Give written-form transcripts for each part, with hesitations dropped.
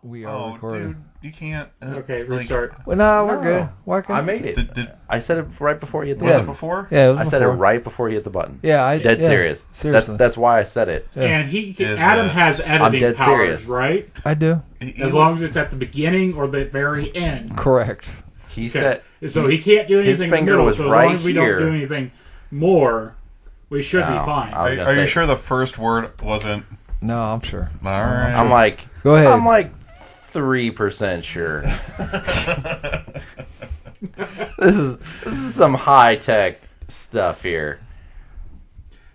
We are recording. Dude, you can't. Okay, restart. Well, no, we're good. We're good. I made it. I said it right before you hit the Was button. it before? Yeah, it was I said it right before you hit the button. Yeah, Dead serious. Seriously. That's why I said it. Yeah. And Adam has editing dead powers, serious. right? I do. As long as it's at the beginning or the very end. Correct. He said so he can't do anything his finger in the middle, was so as right long as we here. don't do anything more, we should be No, fine. Are you sure the first word wasn't? No, I'm sure. All right. I'm like, Go ahead. I'm like 3% sure. This is some high tech stuff here.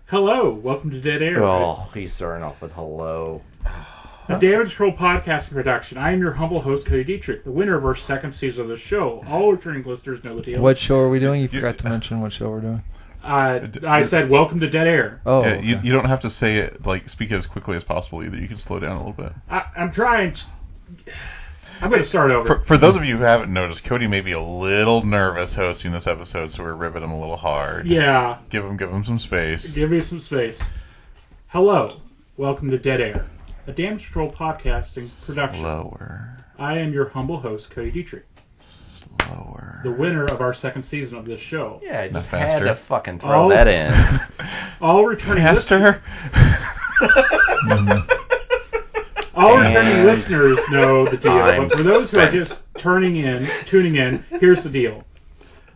Hello, welcome to Dead Air, Oh, he's starting off with hello. a Damage Control podcasting production. I am your humble host, Cody Newkirk, the winner of our second season of the show. All returning listeners know the deal. What show are we doing? You forgot to mention what show we're doing. I said welcome to Dead Air. Oh, Yeah, okay. you don't have to say it, speak it as quickly as possible either. You can slow down a little bit. I'm trying. I'm going to start over. For those of you who haven't noticed, Cody may be a little nervous hosting this episode, so we're ribbing him a little hard. Yeah. Give him some space. Give me some space. Hello. Welcome to Dead Air, a Damage Control podcasting production. Slower. I am your humble host, Cody Dietrich, Slower. the winner of our second season of this show. Yeah, I just faster. had to fucking throw that in. All returning Faster. returning listeners know the deal. But for those who are just tuning in, here's the deal.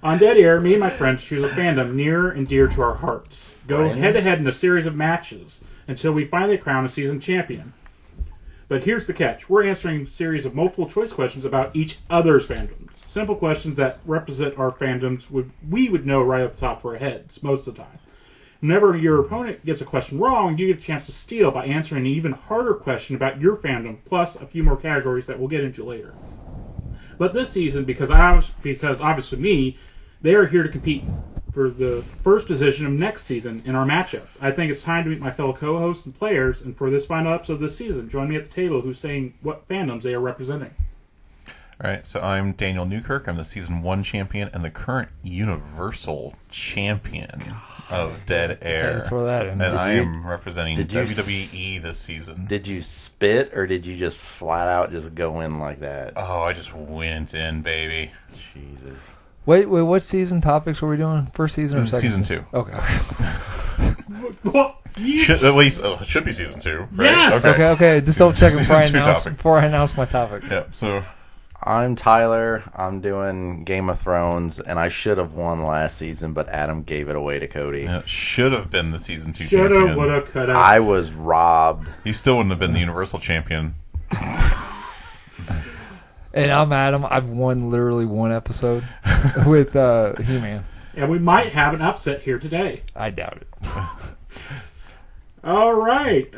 On Dead Air, me and my friends choose a fandom near and dear to our hearts. Go head-to-head in a series of matches until we finally crown a season champion. But here's the catch. We're answering a series of multiple choice questions about each other's fandoms. Simple questions that represent our fandoms we would know right off the top of our heads most of the time. Whenever your opponent gets a question wrong, you get a chance to steal by answering an even harder question about your fandom, plus a few more categories that we'll get into later. But this season, because obviously me, they are here to compete for the first position of next season in our matchups. I think it's time to meet my fellow co-hosts and players, and for this final episode of this season, join me at the table who's saying what fandoms they are representing. All right, so I'm Daniel Newkirk. I'm the Season 1 champion and the current Universal Champion of Dead Air. Throw that in. And I am representing did you WWE this season. Did you spit or did you just flat out just go in like that? Oh, I just went in, baby. Jesus. Wait, what season topics were we doing? First season or This is second? season 2. Okay. Well, At least, it should be season 2, right? Yes! Okay. Just don't check Season 2 topic. before I announce my topic. Yeah, so... I'm Tyler. I'm doing Game of Thrones, and I should have won last season, but Adam gave it away to Cody. Yeah, should have been the Season 2 shoulda, champion. woulda, coulda. I was robbed. He still wouldn't have been the Universal Champion. And I'm Adam. I've won literally one episode with He-Man. And we might have an upset here today. I doubt it. All right.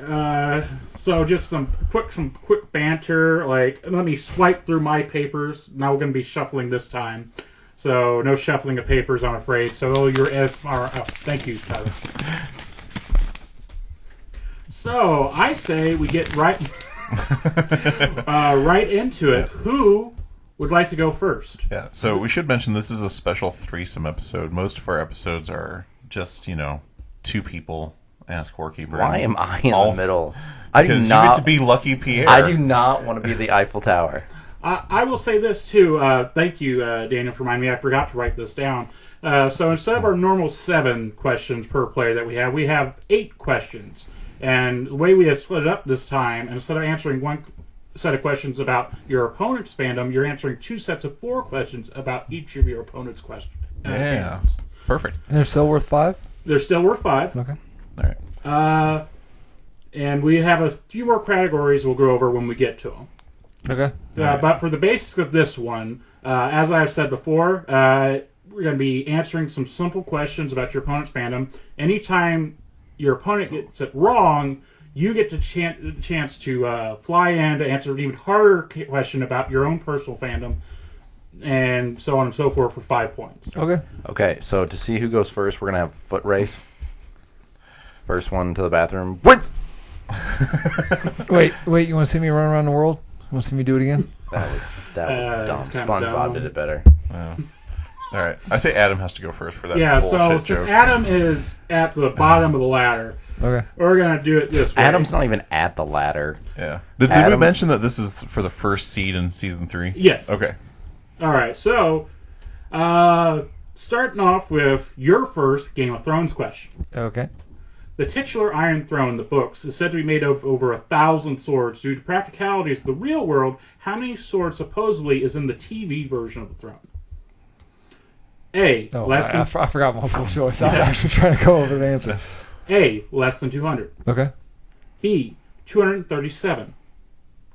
So just some quick banter. Let me swipe through my papers. Now we're going to be shuffling this time. So no shuffling of papers, I'm afraid. So your thank you, Tyler. So I say we get right into it. Who would like to go first? Yeah, so we should mention this is a special threesome episode. Most of our episodes are just, two people. Ask Horkeeper. Why am I in the middle? Because you get to be Lucky Pierre. I do not want to be the Eiffel Tower. I will say this, too. Thank you, Daniel, for reminding me. I forgot to write this down. So instead of our normal 7 questions per player that we have 8 questions. And the way we have split it up this time, instead of answering one set of questions about your opponent's fandom, you're answering 2 sets of 4 questions about each of your opponent's questions. Yeah, perfect. And they're still worth 5? They're still worth 5. Okay. All right. And we have a few more categories we'll go over when we get to them. Okay. Right. But for the basics of this one, as I have said before, we're going to be answering some simple questions about your opponent's fandom. Anytime your opponent gets it wrong, you get the chance to fly in to answer an even harder question about your own personal fandom, and so on and so forth for 5 points. Okay. Okay, so to see who goes first, we're going to have a foot race. First one to the bathroom. Wins! Wait, you want to see me run around the world? You want to see me do it again? That was dumb. It's kinda SpongeBob dumb. did it better. Wow. All right. I say Adam has to go first for that Yeah, so bullshit since joke. Adam is at the bottom of the ladder, Okay. we're going to do it this way. Adam's not even at the ladder. Yeah. Did we Adam- mention that this is for the first seed in season 3? Yes. Okay. All right, so starting off with your first Game of Thrones question. Okay. The titular Iron Throne in the books is said to be made of over 1,000 swords. Due to practicalities of the real world, how many swords supposedly is in the TV version of the throne? A. Oh, less than I forgot multiple choice. I was actually trying to go over the answer. A. Less than 200. Okay. B. 237.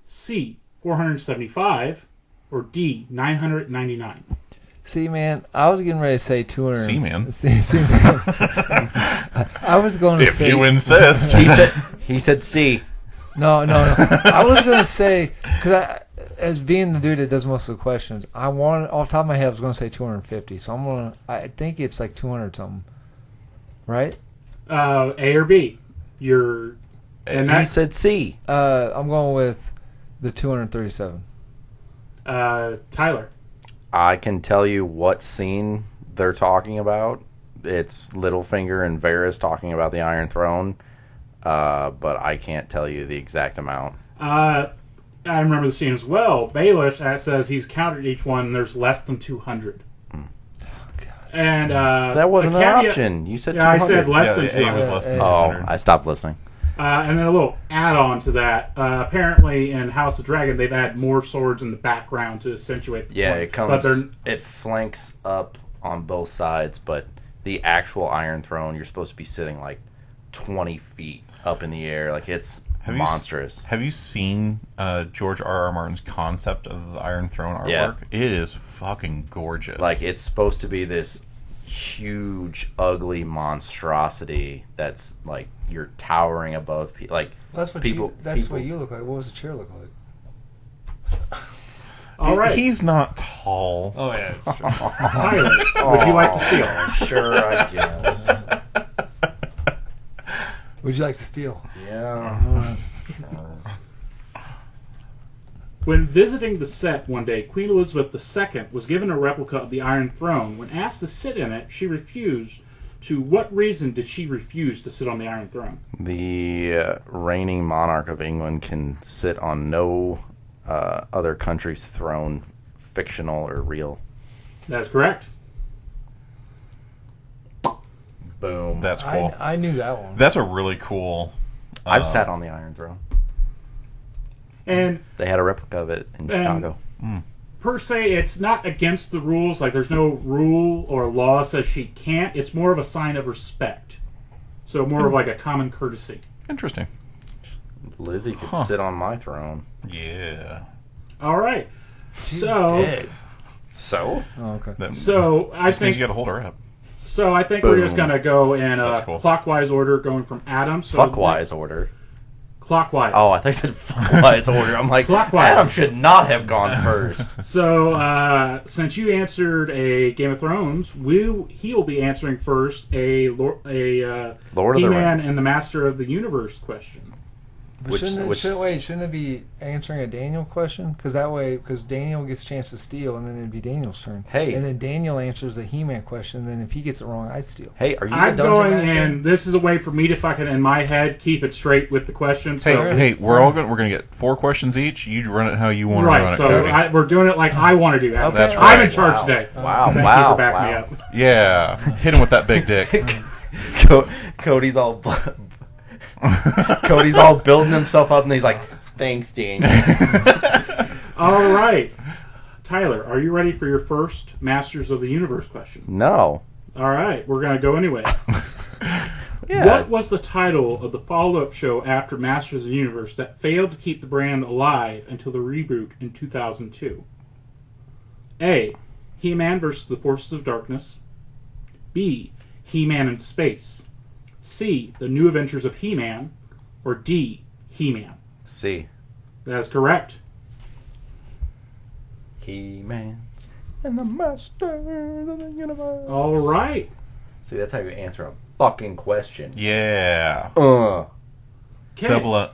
C. 475. Or D. 999. See, man, I was getting ready to say 200. See, man. See, man. I was going to If say. you insist. He said C. No. I was going to say, because as being the dude that does most of the questions, off the top of my head, I was going to say 250. So I think it's like 200 something. Right? A or B? And He said C. I'm going with the 237. Tyler. I can tell you what scene they're talking about. It's Littlefinger and Varys talking about the Iron Throne, but I can't tell you the exact amount. I remember the scene as well. Baelish says he's counted each one, and there's less than 200. And That wasn't an option. You said 200. I said less than A 200. was less than Oh, 200. I stopped listening. And then a little add-on to that. Apparently, in House of Dragon, they've added more swords in the background to accentuate the Yeah, point. it But comes. It flanks up on both sides, but the actual Iron Throne, you're supposed to be sitting like 20 feet up in the air. Like it's monstrous. Have you seen George R.R. Martin's concept of the Iron Throne artwork? Yeah. It is fucking gorgeous. Like it's supposed to be this huge, ugly monstrosity that's like you're towering above people. Like That's what people. what you look like. What does the chair look like? All right. He's not tall. Oh yeah. It's true. Tyler, would you like to steal? Sure, I guess. Would you like to steal? Yeah. When visiting the set one day, Queen Elizabeth II was given a replica of the Iron Throne. When asked to sit in it, she refused. To what reason did she refuse to sit on the Iron Throne? The reigning monarch of England can sit on no other country's throne, fictional or real. That's correct. Boom. That's cool. I knew that one. That's a really cool. I've sat on the Iron Throne. And They had a replica of it in Chicago. per se, it's not against the rules. Like, there's no rule or law says she can't. It's more of a sign of respect. So more of like a common courtesy. Interesting. Lizzie could sit on my throne. Yeah. All right. So, So? Oh, okay. That, so I this means think you got to hold her up. so. I think we're just Boom. gonna go in That's cool. clockwise order, going from Adam. So Fuckwise order. Clockwise. Oh, I thought you said fuckwise order. I'm like, Clockwise. Adam should not have gone first. So, since you answered a Game of Thrones, he will be answering first a Lord of the He-Man Rings. and the Master of the Universe question. Which- Shouldn't it be answering a Daniel question? Because Daniel gets a chance to steal, and then it'd be Daniel's turn. Hey. And then Daniel answers the He-Man question, and then if he gets it wrong, I'd steal. Hey, are you I'm the dungeon going, master? and this is a way for me to fucking, in my head, keep it straight with the questions. Hey, So, hey, we're gonna get 4 questions each. You run it how you want to run right, it, so Cody. we're doing it like I want to do. Adam. That's I'm right. in charge Wow. today. Wow, Thank wow, you for backing wow. me up. Yeah, hit him with that big dick. Cody's all Cody's all building himself up, and he's like, "Thanks, Daniel." All right. Tyler, are you ready for your first Masters of the Universe question? No. All right, we're going to go anyway. Yeah. What was the title of the follow-up show after Masters of the Universe that failed to keep the brand alive until the reboot in 2002? A. He-Man vs. the Forces of Darkness. B. He-Man in Space. C. The New Adventures of He-Man. Or D. He-Man. C. That is correct. He-Man and the Masters of the Universe. All right. See, that's how you answer a fucking question. Yeah. Okay. Double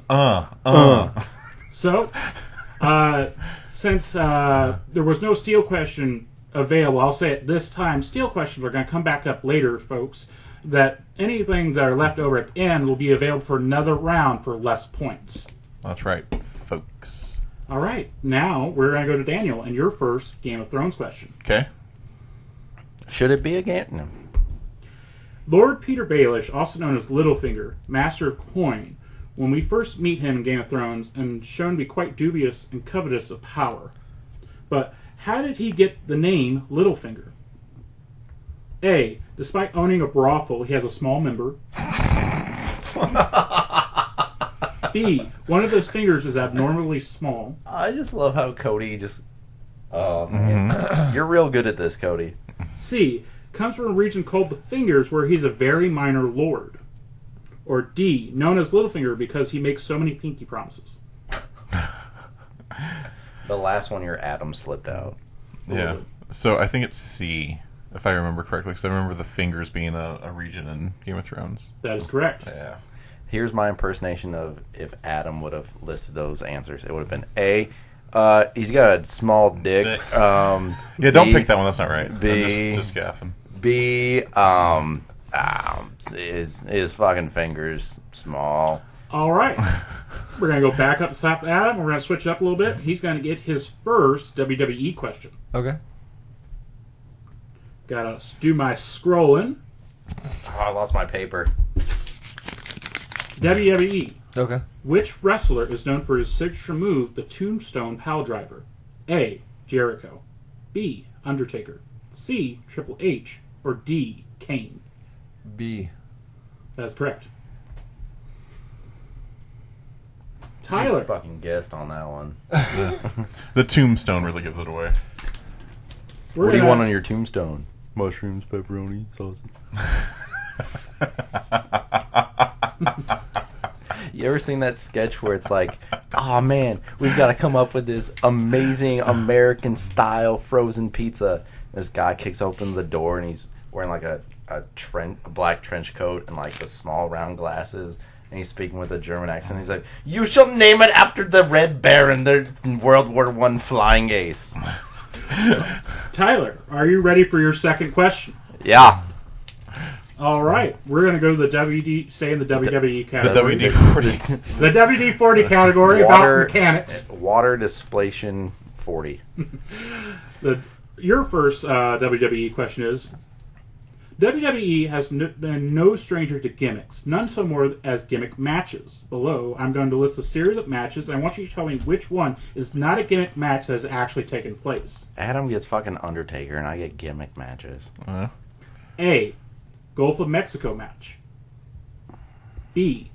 So, since there was no steel question available. I'll say it this time. Steel questions are going to come back up later, folks. That anything that are left over at the end will be available for another round for less points. That's right, folks. All right. Now we're going to go to Daniel and your first Game of Thrones question. Okay. Should it be a game? No. Lord Peter Baelish, also known as Littlefinger, Master of Coin, when we first meet him in Game of Thrones, and shown to be quite dubious and covetous of power. But how did he get the name Littlefinger? A. Despite owning a brothel, he has a small member. B. One of those fingers is abnormally small. I just love how Cody just... Oh, man. You're real good at this, Cody. C. Comes from a region called the Fingers, where he's a very minor lord. Or D. Known as Littlefinger because he makes so many pinky promises. The last one, your Adam slipped out. Yeah. So I think it's C, if I remember correctly, because I remember the Fingers being a region in Game of Thrones. That is correct. Yeah. Here's my impersonation of if Adam would have listed those answers. It would have been A. He's got a small dick. Yeah, don't pick that one. That's not right. B. I'm just gaffing. B. His fucking fingers small. All right. We're going to go back up to top of Adam. We're going to switch it up a little bit. He's going to get his first WWE question. Okay. Gotta do my scrolling. Oh, I lost my paper. WWE. Okay. Which wrestler is known for his signature move, the Tombstone Piledriver? A. Jericho. B. Undertaker. C. Triple H. Or D. Kane. B. That's correct. Tyler. You fucking guessed on that one. The Tombstone really gives it away. What do you want on your tombstone? Mushrooms, pepperoni, sausage. You ever seen that sketch where it's like, oh man, we've got to come up with this amazing American style frozen pizza. This guy kicks open the door and he's wearing like a black trench coat and like the small round glasses. And he's speaking with a German accent. He's like, you shall name it after the Red Baron, the World War I flying ace. Tyler, are you ready for your second question? Yeah. All right. We're going to go to the stay in the WWE category. The WD-40. The WD-40 category about mechanics. Water displacement 40. Your first WWE question is, WWE has been no stranger to gimmicks, none so more as gimmick matches. Below, I'm going to list a series of matches, and I want you to tell me which one is not a gimmick match that has actually taken place. Adam gets fucking Undertaker, and I get gimmick matches. A. Gulf of Mexico match. B.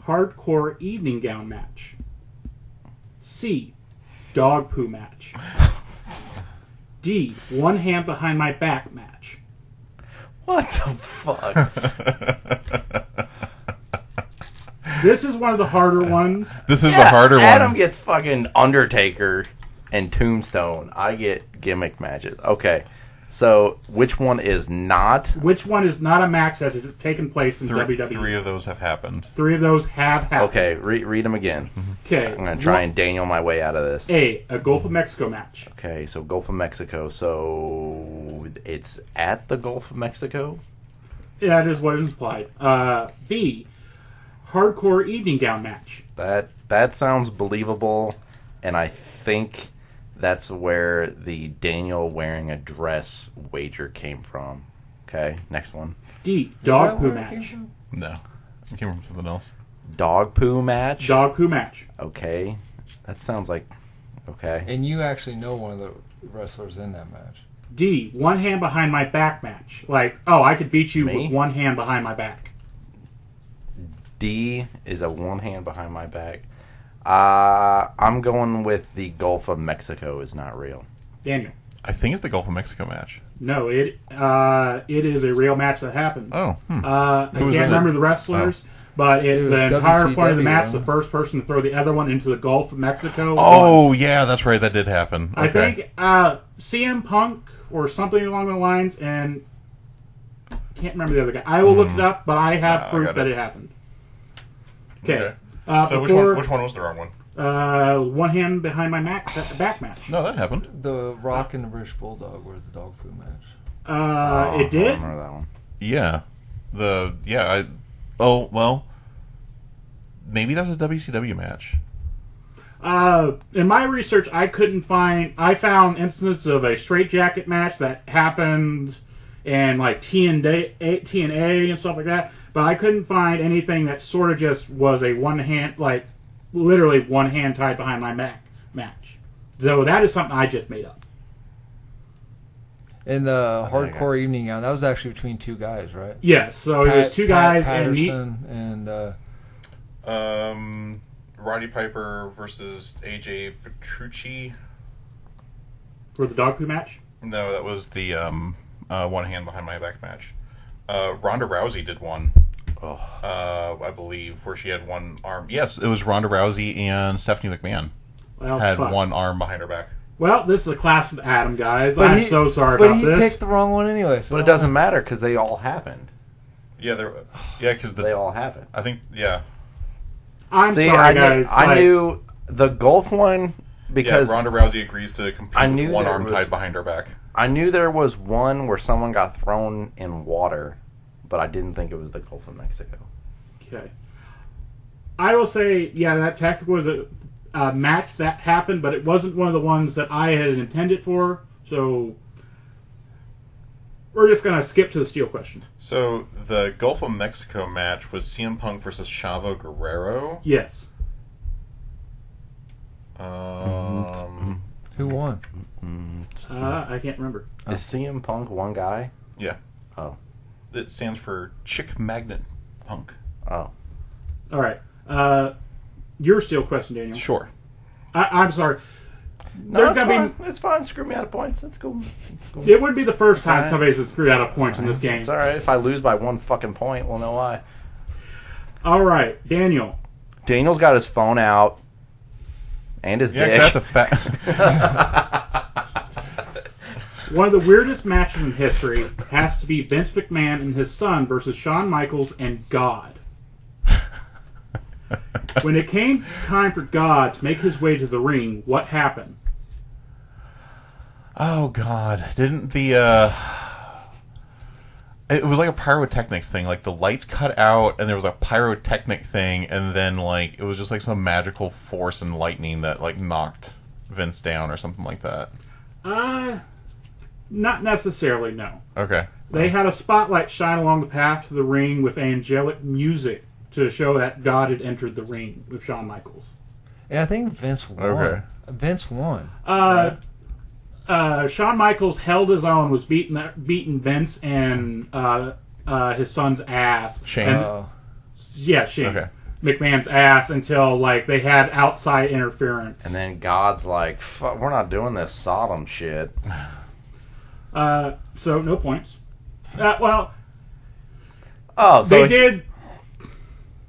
Hardcore evening gown match. C. Dog poo match. D. One hand behind my back match. What the fuck? This is one of the harder ones. This is the harder one. Adam gets fucking Undertaker and Tombstone. I get gimmick matches. Okay. So, which one is not? Which one is not a match that has taken place in WWE? 3 of those have happened. 3 of those have happened. Okay, read them again. Okay. I'm going to try and Daniel my way out of this. A Gulf of Mexico match. Okay, so Gulf of Mexico. So, it's at the Gulf of Mexico? That is what is implied. B, hardcore evening gown match. That sounds believable, and I think that's where the Daniel wearing a dress wager came from. Okay, next one. D, dog poo match. No, it came from something else. Dog poo match? Dog poo match. Okay, that sounds like... Okay. And you actually know one of the wrestlers in that match. D, one hand behind my back match. Like, oh, I could beat you with one hand behind my back. D is a one hand behind my back. I'm going with the Gulf of Mexico is not real. Daniel. I think it's the Gulf of Mexico match. No, it is a real match that happened. Oh. I can't remember the wrestlers, but the entire point of the match, the first person to throw the other one into the Gulf of Mexico. Oh, yeah, that's right. That did happen. Okay. I think CM Punk or something along the lines, and I can't remember the other guy. I will look it up, but I have proof that it happened. Okay. So which one was the wrong one? One hand behind my back match. No, that happened. The Rock and the British Bulldog was the dog food match. It did? I remember that one. Yeah. Maybe that was a WCW match. In my research, I found instances of a straitjacket match that happened in like TNA and stuff like that, but I couldn't find anything that sort of just was a literally one hand tied behind my back match. So that is something I just made up. In the Hardcore Evening Gown, that was actually between two guys, right? Yes, so it was two guys Patterson and Roddy Piper versus AJ Petrucci. For the dog poo match? No, that was the one hand behind my back match. Ronda Rousey did one. I believe, where she had one arm. Yes, it was Ronda Rousey and Stephanie McMahon had one arm behind her back. Well, this is a class of Adam, guys. I'm so sorry about this. But he picked the wrong one anyway. So but it doesn't matter because they all happened. Yeah, because they all happened. I think, yeah. I'm sorry, guys. I knew the golf one because Ronda Rousey agrees to compete with one arm tied behind her back. I knew there was one where someone got thrown in water, but I didn't think it was the Gulf of Mexico. Okay. I will say, that technically was a match that happened, but it wasn't one of the ones that I had intended for, so we're just going to skip to the steel question. So, the Gulf of Mexico match was CM Punk versus Chavo Guerrero? Yes. Who won? I can't remember. Is CM Punk one guy? Yeah. Oh. It stands for Chick Magnet Punk. Oh. All right. Your steel question, Daniel. Sure. I'm sorry. No, it's fine. It's fine. Screw me out of points. That's cool. It wouldn't be the first time somebody's been screwed out of points in this game. It's all right. If I lose by one fucking point, we'll know why. All right, Daniel. Daniel's got his phone out and his dick. One of the weirdest matches in history has to be Vince McMahon and his son versus Shawn Michaels and God. When it came time for God to make his way to the ring, what happened? Oh, God. Didn't the... It was like a pyrotechnic thing. Like, the lights cut out, and there was a pyrotechnic thing, and then, like, it was just, like, some magical force and lightning that, like, knocked Vince down or something like that. Not necessarily, no. Okay. They had a spotlight shine along the path to the ring with angelic music to show that God had entered the ring with Shawn Michaels. And I think Vince won. Okay. Vince won. Shawn Michaels held his own, was beating Vince and his son's ass. Shane? Shane. Okay. McMahon's ass until like they had outside interference. And then God's like, fuck, we're not doing this Sodom shit. So no points. So they did.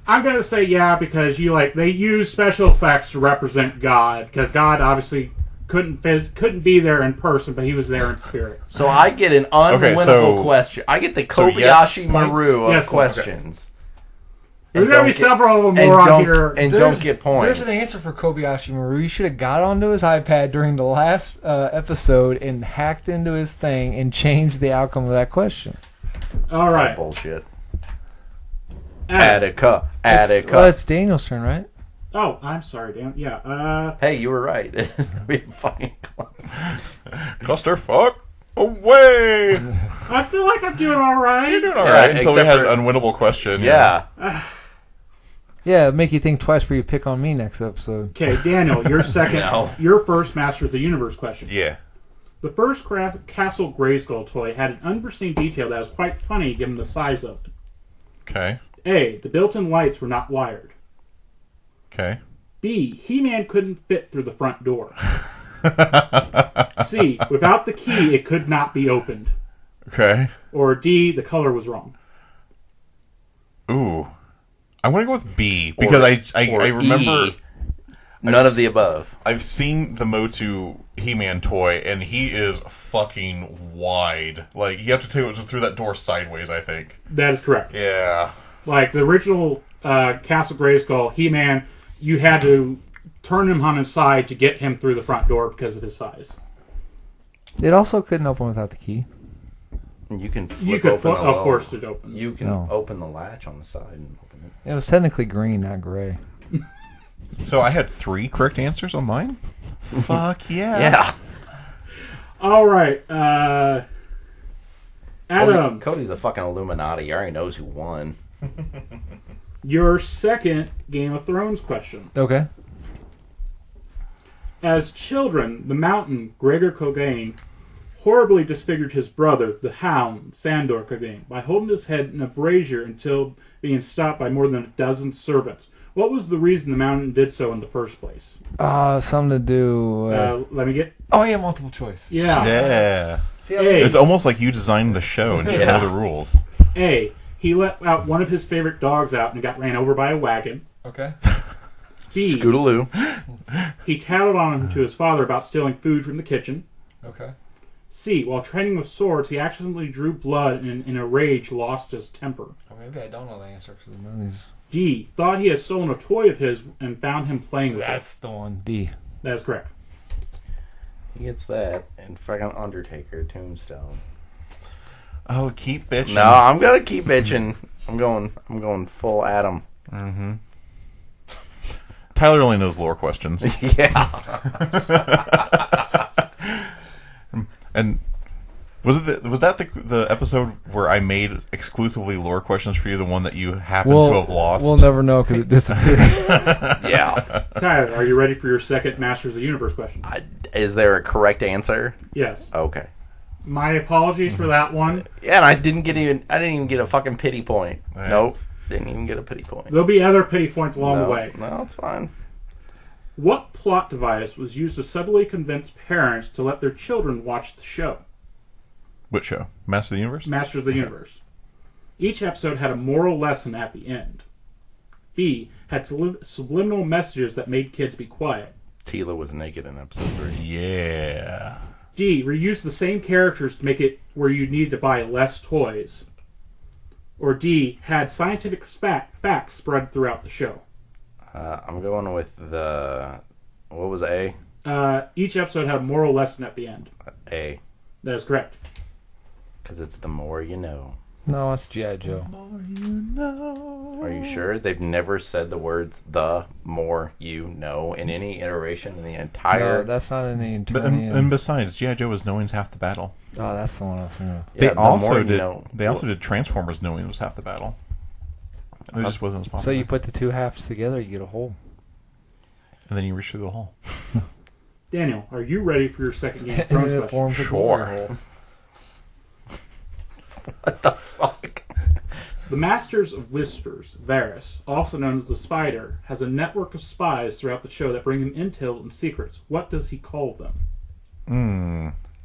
I'm gonna say because they used special effects to represent God because God obviously couldn't be there in person, but he was there in spirit. So I get an unwinnable question. I get the Kobayashi Maru of questions. There's going to be several of them more on here. And don't get points. There's an answer for Kobayashi Maru. You should have got onto his iPad during the last episode and hacked into his thing and changed the outcome of that question. All right. Bullshit. Attica. Well, it's Daniel's turn, right? Oh, I'm sorry, Dan. Yeah. Hey, you were right. It's going to be fucking close. Clusterfuck away! I feel like I'm doing all right. You're doing all right until we had an unwinnable question. Yeah. Yeah, make you think twice before you pick on me next episode. Okay, Daniel, your second, your first Masters of the Universe question. Yeah. The first Castle Grayskull toy had an unforeseen detail that was quite funny given the size of it. Okay. A, the built-in lights were not wired. Okay. B, He-Man couldn't fit through the front door. C, without the key, it could not be opened. Okay. Or D, the color was wrong. Ooh. I'm going to go with B, because I remember... E, none of the above. I've seen the Motu He-Man toy, and he is fucking wide. Like, you have to take it through that door sideways, I think. That is correct. Yeah. Like, the original Castle Grayskull, He-Man, you had to turn him on his side to get him through the front door because of his size. It also couldn't open without the key. You can force it open. You can open the latch on the side and open it. It was technically green, not gray. So I had 3 correct answers on mine? Fuck yeah. Yeah. All right. Adam. Cody's a fucking Illuminati. He already knows who won. Your second Game of Thrones question. Okay. As children, the Mountain, Gregor Clegane, horribly disfigured his brother, the Hound, Sandor Clegane, by holding his head in a brazier until being stopped by more than a dozen servants. What was the reason the Mountain did so in the first place? Something to do. Let me get. Oh yeah, multiple choice. Yeah. Yeah. A. It's almost like you designed the show and you know the rules. A. He let out one of his favorite dogs out and got ran over by a wagon. Okay. B. Scootaloo. He tattled on him to his father about stealing food from the kitchen. Okay. C. While training with swords, he accidentally drew blood and in a rage lost his temper. Or maybe I don't know the answer because none of these. D. Thought he had stolen a toy of his and found him playing with That's the one. D. it. That is correct. He gets that and fucking Undertaker tombstone. Oh, keep bitching. No, I'm gonna keep bitching. I'm going full Adam. Mm-hmm. Tyler only knows lore questions. Yeah. And was that the episode where I made exclusively lore questions for you, the one that you happen to have lost? We'll never know because it disappeared. Yeah. Tyler, are you ready for your second Masters of the Universe question? Is there a correct answer? Yes. Okay. My apologies for that one. Yeah, and I didn't even get a fucking pity point. Right. Nope. Didn't even get a pity point. There'll be other pity points along the way. No, it's fine. What plot device was used to subtly convince parents to let their children watch the show? Which show? Master of the Universe? Masters of the Universe. Each episode had a moral lesson at the end. B. Had subliminal messages that made kids be quiet. Tila was naked in episode 3. Yeah. D. Reused the same characters to make it where you needed to buy less toys. Or D. Had scientific facts spread throughout the show. I'm going with the... What was A? Each episode had a moral lesson at the end. A. That is correct. Because it's the more you know. No, it's G.I. Joe. The more you know. Are you sure? They've never said the words the more you know in any iteration in the entire... No, that's not in the But, entire. and besides, G.I. Joe was knowing's half the battle. Oh, that's the one I was thinking of. They Yeah, the also more you did. know. They also did Transformers knowing was half the battle. It just wasn't as popular. So you put the two halves together, you get a whole. and then you reach through the hole. Daniel, are you ready for your second Game of And Thrones it question? forms a Sure. glory hole. What the fuck? The Masters of Whispers, Varys, also known as the Spider, has a network of spies throughout the show that bring him intel and secrets. What does he call them?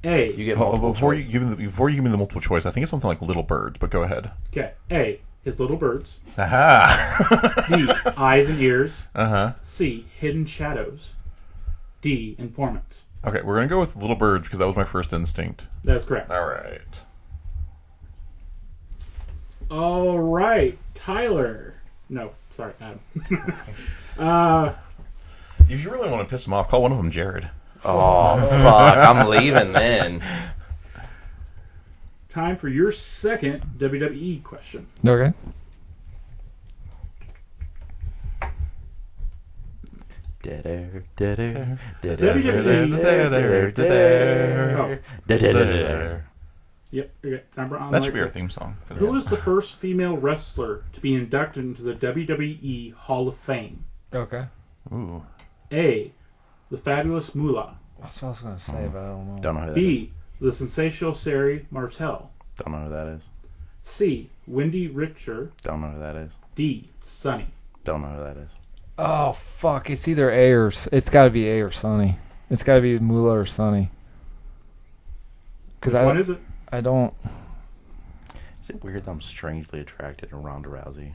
A. You get multiple Before choice. you give me the multiple choice, I think it's something like Little Birds. But go ahead. Okay. A. His little birds. Aha. B. Eyes and ears. Uh-huh. C. Hidden shadows. D. Informants. Okay, we're gonna go with Little Birds because that was my first instinct. That is correct. All right. All right, Tyler. No, sorry, Adam. If you really want to piss him off, call one of them Jared. Oh, fuck. I'm leaving then. Time for your second WWE question. Okay. Dead air, dead air, dead WWE. Yep. Okay. That should be our theme song. For Who this. was the first female wrestler to be inducted into the WWE Hall of Fame? Okay. Ooh. A. The Fabulous Moolah. That's what I was going to say, but I don't know. Don't know who that is. B. The Sensational Sari Martel. Don't know who that is. C. Wendy Richter. Don't know who that is. D. Sunny. Don't know who that is. Oh, fuck. It's either A or... It's got to be A or Sonny. It's got to be Moolah or Sonny. Which one is it? I don't... Is it weird that I'm strangely attracted to Ronda Rousey?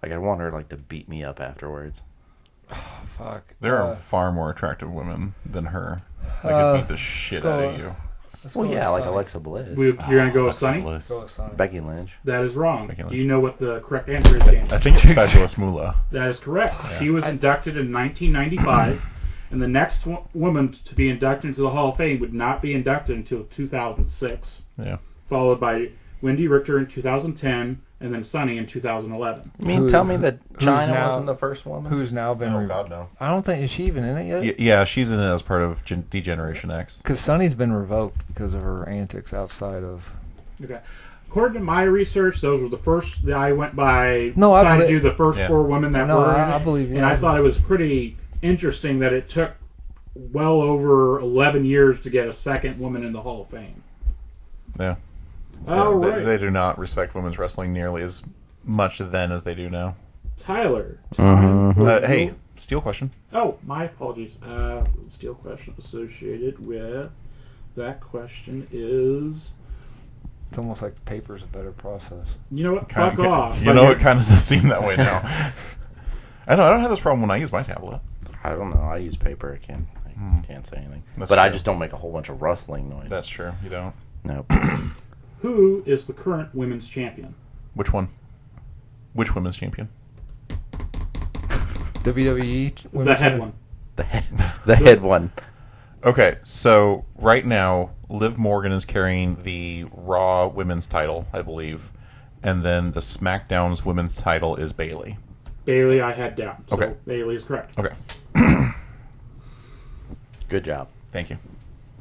Like, I want her, like, to beat me up afterwards. Fuck. There are far more attractive women than her that could beat the shit out of you. Let's Well, go yeah, with like Sunny. Alexa Bliss. You're going to go with Sunny? Go with Sunny. Becky Lynch. That is wrong. Becky Lynch. Do you know what the correct answer is, Dan? I think it's Fabulous Moolah. That is correct. She was inducted in 1995, and the next woman to be inducted into the Hall of Fame would not be inducted until 2006. Yeah. Followed by Wendy Richter in 2010, and then Sunny in 2011. You mean tell me that China now- wasn't the first woman? Who's now been? Oh, God, no. I don't think is she even in it yet. Yeah, she's in it as part of Degeneration X. Because Sunny's been revoked because of her antics outside of. Okay. According to my research, those were the first that I went by. No, I trying to believe- do the first 4 women that No, were in I it, believe you. and I thought it was pretty interesting that it took well over 11 years to get a second woman in the Hall of Fame. Yeah. All they, right, they do not respect women's wrestling nearly as much then as they do now. Tyler. Time for Hey, your- steel question. Oh, my apologies. Steel question associated with that question is. It's almost like the paper's a better process. You know what? Fuck off. You know, it kind of does seem that way now. I don't have this problem when I use my tablet. I don't know. I use paper. I can't say anything. That's But I true. just don't make a whole bunch of rustling noise. That's true. You don't. Nope. Who is the current women's champion? Which one? Which women's champion? WWE. The Women's head Champ- one. the head one. Okay, so right now, Liv Morgan is carrying the Raw women's title, I believe. And then the SmackDown's women's title is Bayley. Bailey, I had down. So Okay. Bailey is correct. Okay, Good job. thank you.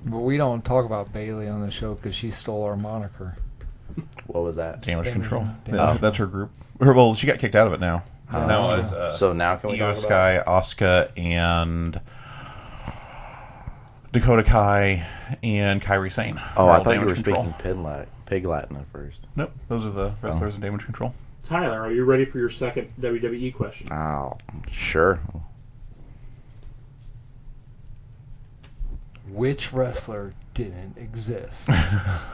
But we don't talk about Bailey on the show because she stole our moniker. What was that? Damage Damage Control. Control. That's her group. Well, she got kicked out of it now. Now true. it's So now can we Io talk Sky, Asuka, and Dakota Kai, and Kairi Sane. Oh, are I all thought you Damage were Control. speaking Pig Latin at first. Nope, those are the wrestlers in Damage Control. Tyler, are you ready for your second WWE question? Oh, sure. Which wrestler didn't exist?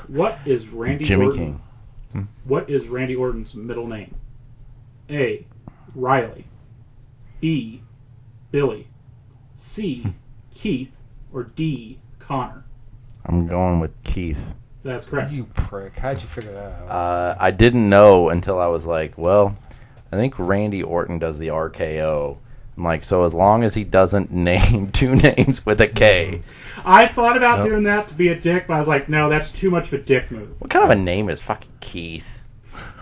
What is Randy Jimmy Orton? King. What is Randy Orton's middle name? A. Riley. B. Billy. C. Keith. Or D. Connor. I'm going with Keith. That's correct. You prick. How'd you figure that out? I didn't know until I was like, well, I think Randy Orton does the RKO. I'm like, so as long as he doesn't name 2 names with a K. I thought about doing that to be a dick, but I was like, no, that's too much of a dick move. What kind of a name is fucking Keith?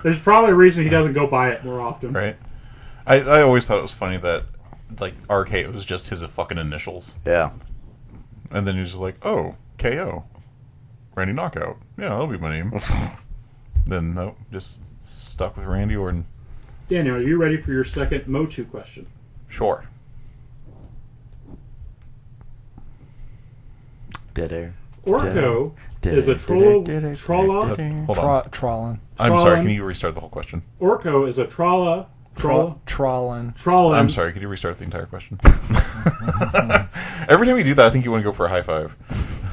There's probably a reason he doesn't go by it more often. Right? I always thought it was funny that, like, RK was just his fucking initials. Yeah. And then he was just like, oh, KO. Randy Knockout. Yeah, that'll be my name. Then, nope, just stuck with Randy Orton. Daniel, are you ready for your second Motu question? Sure. Dead air. Orko Did is a it, troll. did it, Trolla. did it. Hold on. Trawling. I'm sorry, Trawlin. can you restart the whole question? Orko is a trolla. Trawling. Trollin. I'm sorry, could you restart the entire question? Every time we do that, I think you want to go for a high five.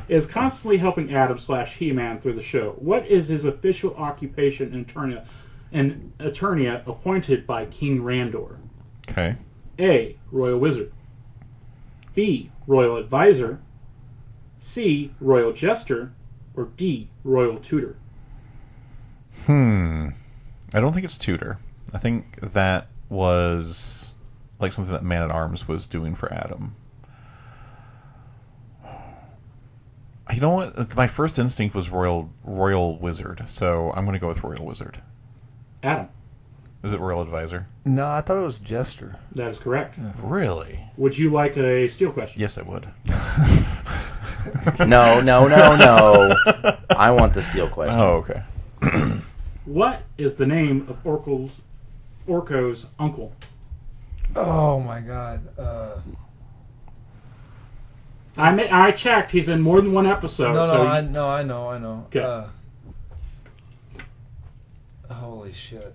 Is constantly helping Adam / He-Man through the show. What is his official occupation and Eternia appointed by King Randor? Okay. A. Royal Wizard. B. Royal Advisor. C. Royal Jester. Or D. Royal Tutor. I don't think it's Tutor. I think that was like something that Man at Arms was doing for Adam. You know what? My first instinct was Royal Wizard, so I'm going to go with Royal Wizard. Adam. Is it Royal Advisor? No, I thought it was Jester. That is correct. Really? Would you like a steel question? Yes, I would. No. I want the steel question. Oh, okay. What is the name of Orko's uncle? Oh my God. I checked. He's in more than one episode. I know. Okay. Holy shit.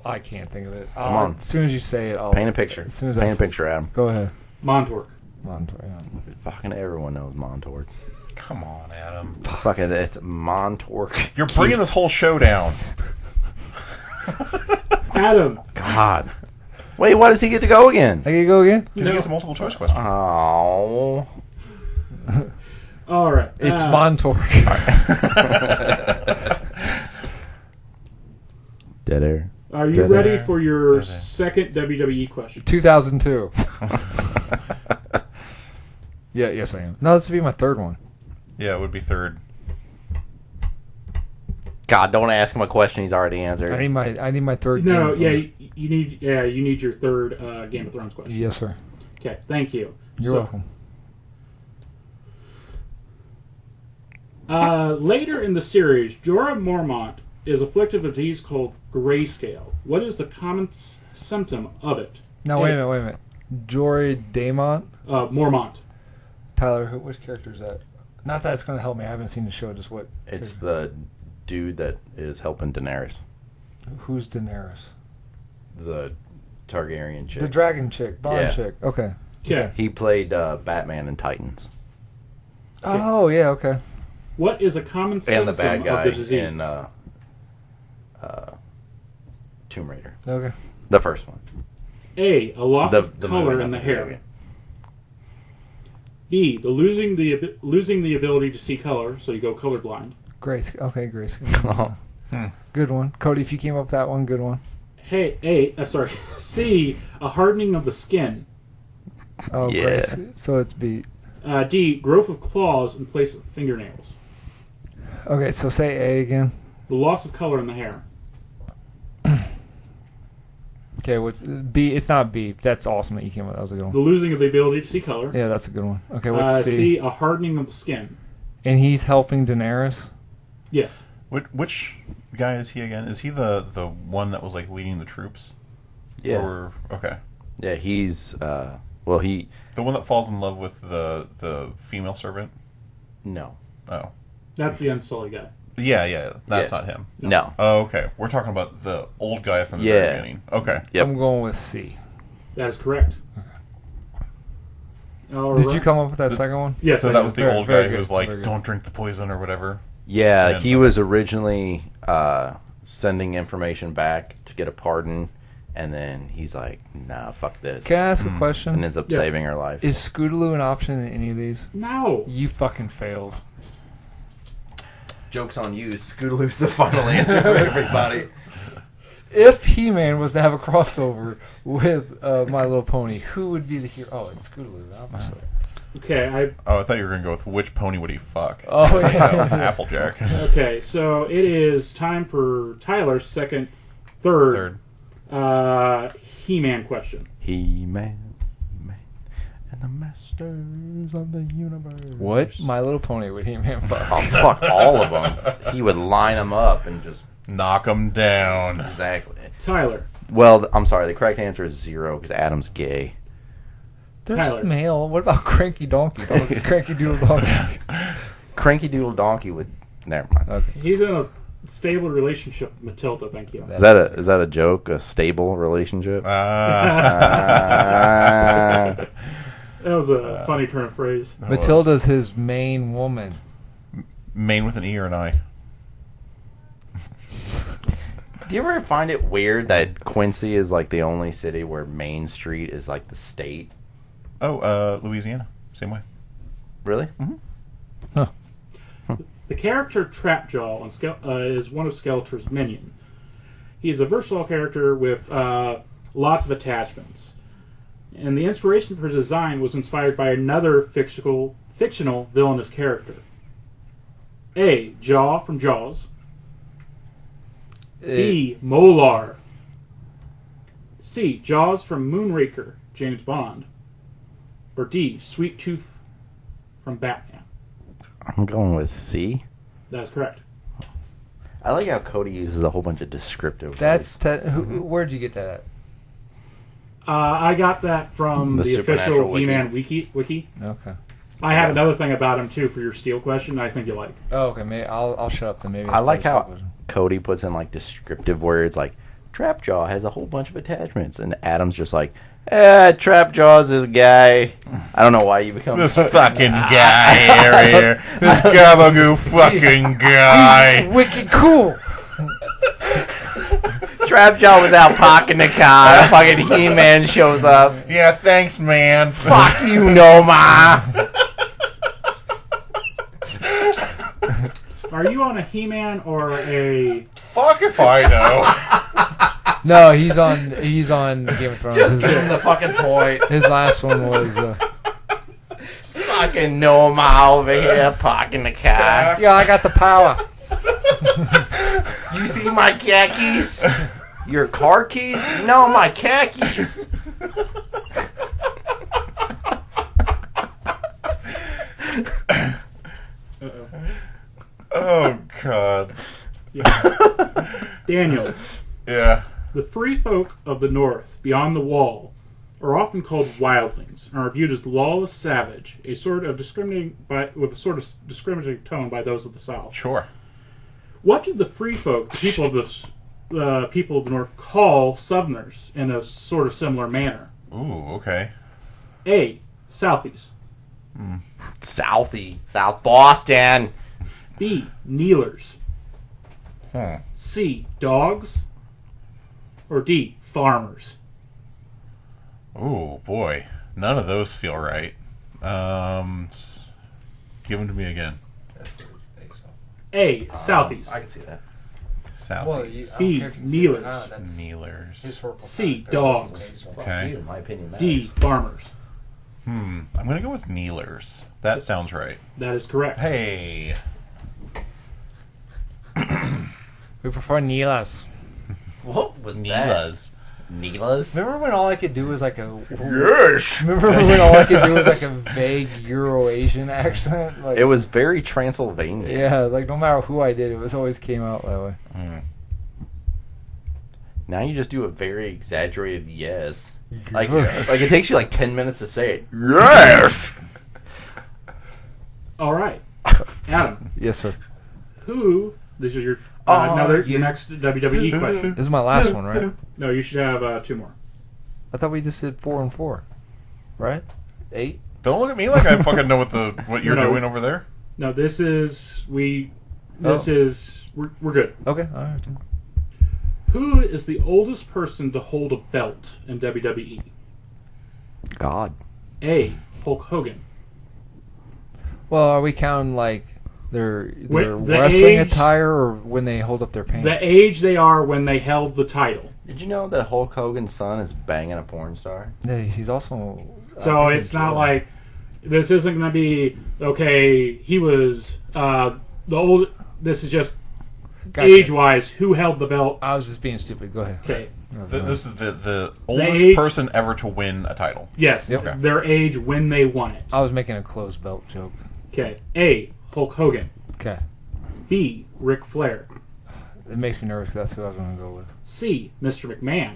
I can't think of it. Come on. As soon as you say it, I'll Paint a picture. As soon as Paint a picture, Adam. Go ahead. Montork. Montour, yeah. Fucking everyone knows Montork. Come on, Adam. Fucking, it's Montork. You're bringing this whole show down. Adam. God. Wait, why does he get to go again? I get to go again? Because he gets a multiple choice question. Oh. All right. It's Montauk. Dead air. Are you ready for your second WWE question? 2002. Yeah, yes I am. No, this would be my third one. Yeah, it would be third. God, don't ask him a question he's already answered. I need my third. No, Game you need your third Game of Thrones question. Yes, sir. Okay, thank you. You're welcome. Later in the series, Jorah Mormont is afflicted with a disease called grayscale. What is the common symptom of it? Now, wait a minute. Jory Damont? Mormont. Tyler, which character is that? Not that it's going to help me. I haven't seen the show. Just what? It's the dude that is helping Daenerys. Who's Daenerys? The Targaryen chick. The dragon chick. Blonde chick. Okay. Okay. He played Batman in Titans. Oh, yeah, okay. What is a common symptom And the bad guy of the disease? in Tomb Raider. Okay. The first one. A loss of color movie, in not the video hair. B, losing the ability to see color, so you go colorblind. Grace. Okay, Grace. Oh. Good one. Cody, if you came up with that one, good one. C, a hardening of the skin. Oh, Yeah. Grace. So it's B. D, growth of claws in place of fingernails. Okay, so say A again. The loss of color in the hair. Okay, what's B? It's not B. That's awesome that you came up with. That was a good one. The losing of the ability to see color. Yeah, that's a good one. Okay, what's C? C, a hardening of the skin. And he's helping Daenerys? Yes. Which guy is he again? Is he the one that was like leading the troops? Yeah. Or, okay. Yeah, he's The one that falls in love with the female servant? no. Oh. That's the Unsullied guy. Yeah. That's Yeah. not him. No. Oh, okay. We're talking about the old guy from the very beginning. Okay. Yep. I'm going with C. That is correct. All Did right. you come up with that second one? Yes. So I that did. was the Very- old very guy who good, was like, very good. don't drink the poison or whatever. Yeah, And he was originally sending information back to get a pardon, and then he's like, nah, fuck this. Can I ask a question? And ends up saving her life. Is Scootaloo an option in any of these? No. You fucking failed. Joke's on you. Scootaloo's the final answer for everybody. If He-Man was to have a crossover with My Little Pony, who would be the hero? Oh, it's Scootaloo, obviously. Okay. Oh, I thought you were going to go with which pony would he fuck? Oh, yeah. Applejack. Okay. So it is time for Tyler's third. He-Man question. He-Man, and the Masters of the Universe. What My Little Pony would He-Man fuck? Oh, fuck all of them. He would line them up and just... Knock him down. Exactly. Tyler. Well, I'm sorry. The correct answer is 0 because Adam's gay. There's Tyler. male. What about Cranky Donkey? Cranky Doodle Donkey. Cranky Doodle Donkey would... Never mind. Okay. He's in a stable relationship with Matilda. Thank you. Is that a joke? A stable relationship? That was a funny turn of phrase. Matilda's his main woman. Maine with an E or an I. Do you ever find it weird that Quincy is like the only city where Main Street is like the state? Oh, Louisiana. Same way. Really? Huh. The character Trapjaw is one of Skeletor's minions. He is a versatile character with lots of attachments. And the inspiration for his design was inspired by another fictional villainous character. A. Jaw from Jaws. B. Molar. C. Jaws from Moonraker, James Bond. Or D. Sweet Tooth from Batman. I'm going with C. That is correct. I like how Cody uses a whole bunch of descriptive That's words. where'd you get that at? I got that from The the official Supernatural Wiki. He-Man wiki. Okay. I have another thing about him too for your steel question. I think you like. Oh, okay. Maybe I'll shut up then. Maybe. I like it's better how so- Cody puts in like descriptive words like Trapjaw has a whole bunch of attachments, and Adam's just like, Trapjaw's this guy. I don't know why you become This fucking guy here. This gabagoo fucking guy. Wicked cool. Trap Jaw was out parking the car. Fucking He-Man shows up. Yeah, thanks, man. Fuck you, Noma. Are you on a He-Man or a... Fuck if I know. No, he's on Game of Thrones. Just give him the fucking point. His last one was Fucking Noma over here parking the car. yeah, I got the power. You see my khakis? Your car keys? No, my khakis. Oh, God. Yeah. Daniel. Yeah. The free folk of the north, beyond the wall, are often called wildlings and are viewed as lawless savage, with a sort of discriminating tone by those of the south. Sure. What do the free folk, the people of the north, call southerners in a sort of similar manner? Ooh, okay. A. Southies. Southie. South Boston. B. Kneelers. Huh. C. Dogs. Or D. Farmers. Oh, boy. None of those feel right. Give them to me again. A. Southies. I can see that. South. B. Kneelers. Kneelers. C. Dogs. Okay. In my opinion, D. Farmers. I'm going to go with kneelers. That sounds right. That is correct. Hey. We prefer Neelas. What was that? Neelas. Neelas? Remember when all I could do was like a... Yes! Remember when all I could do was like a vague Euro-Asian accent? Like, It was very Transylvanian. yeah, like no matter who I did, it was always came out that way. Now you just do a very exaggerated yes. Like it takes you like 10 minutes to say it. Yes! All right. Adam, Yes, sir. who... This is your your next WWE question. This is my last one, right? No, you should have 2 more. I thought we just did 4 and 4, right? 8. Don't look at me like I fucking know what you're No. doing over there. No, this is we're good. Okay, all right. Who is the oldest person to hold a belt in WWE? God. A. Hulk Hogan. Well, are we counting like their The wrestling age- attire or when they hold up their pants? The age they are when they held the title. Did you know that Hulk Hogan's son is banging a porn star? Yeah, he's also. So I think it's not like this isn't going to be okay. He was the old. This is just Gotcha. age-wise. Who held the belt? I was just being stupid. Go ahead. Okay. This is the oldest age- person ever to win a title. Yes. Yep. Their age when they won it. I was making a closed belt joke. Okay. A. Hulk Hogan. Okay. B. Ric Flair. It makes me nervous 'cause that's who I was going to go with. C. Mr. McMahon.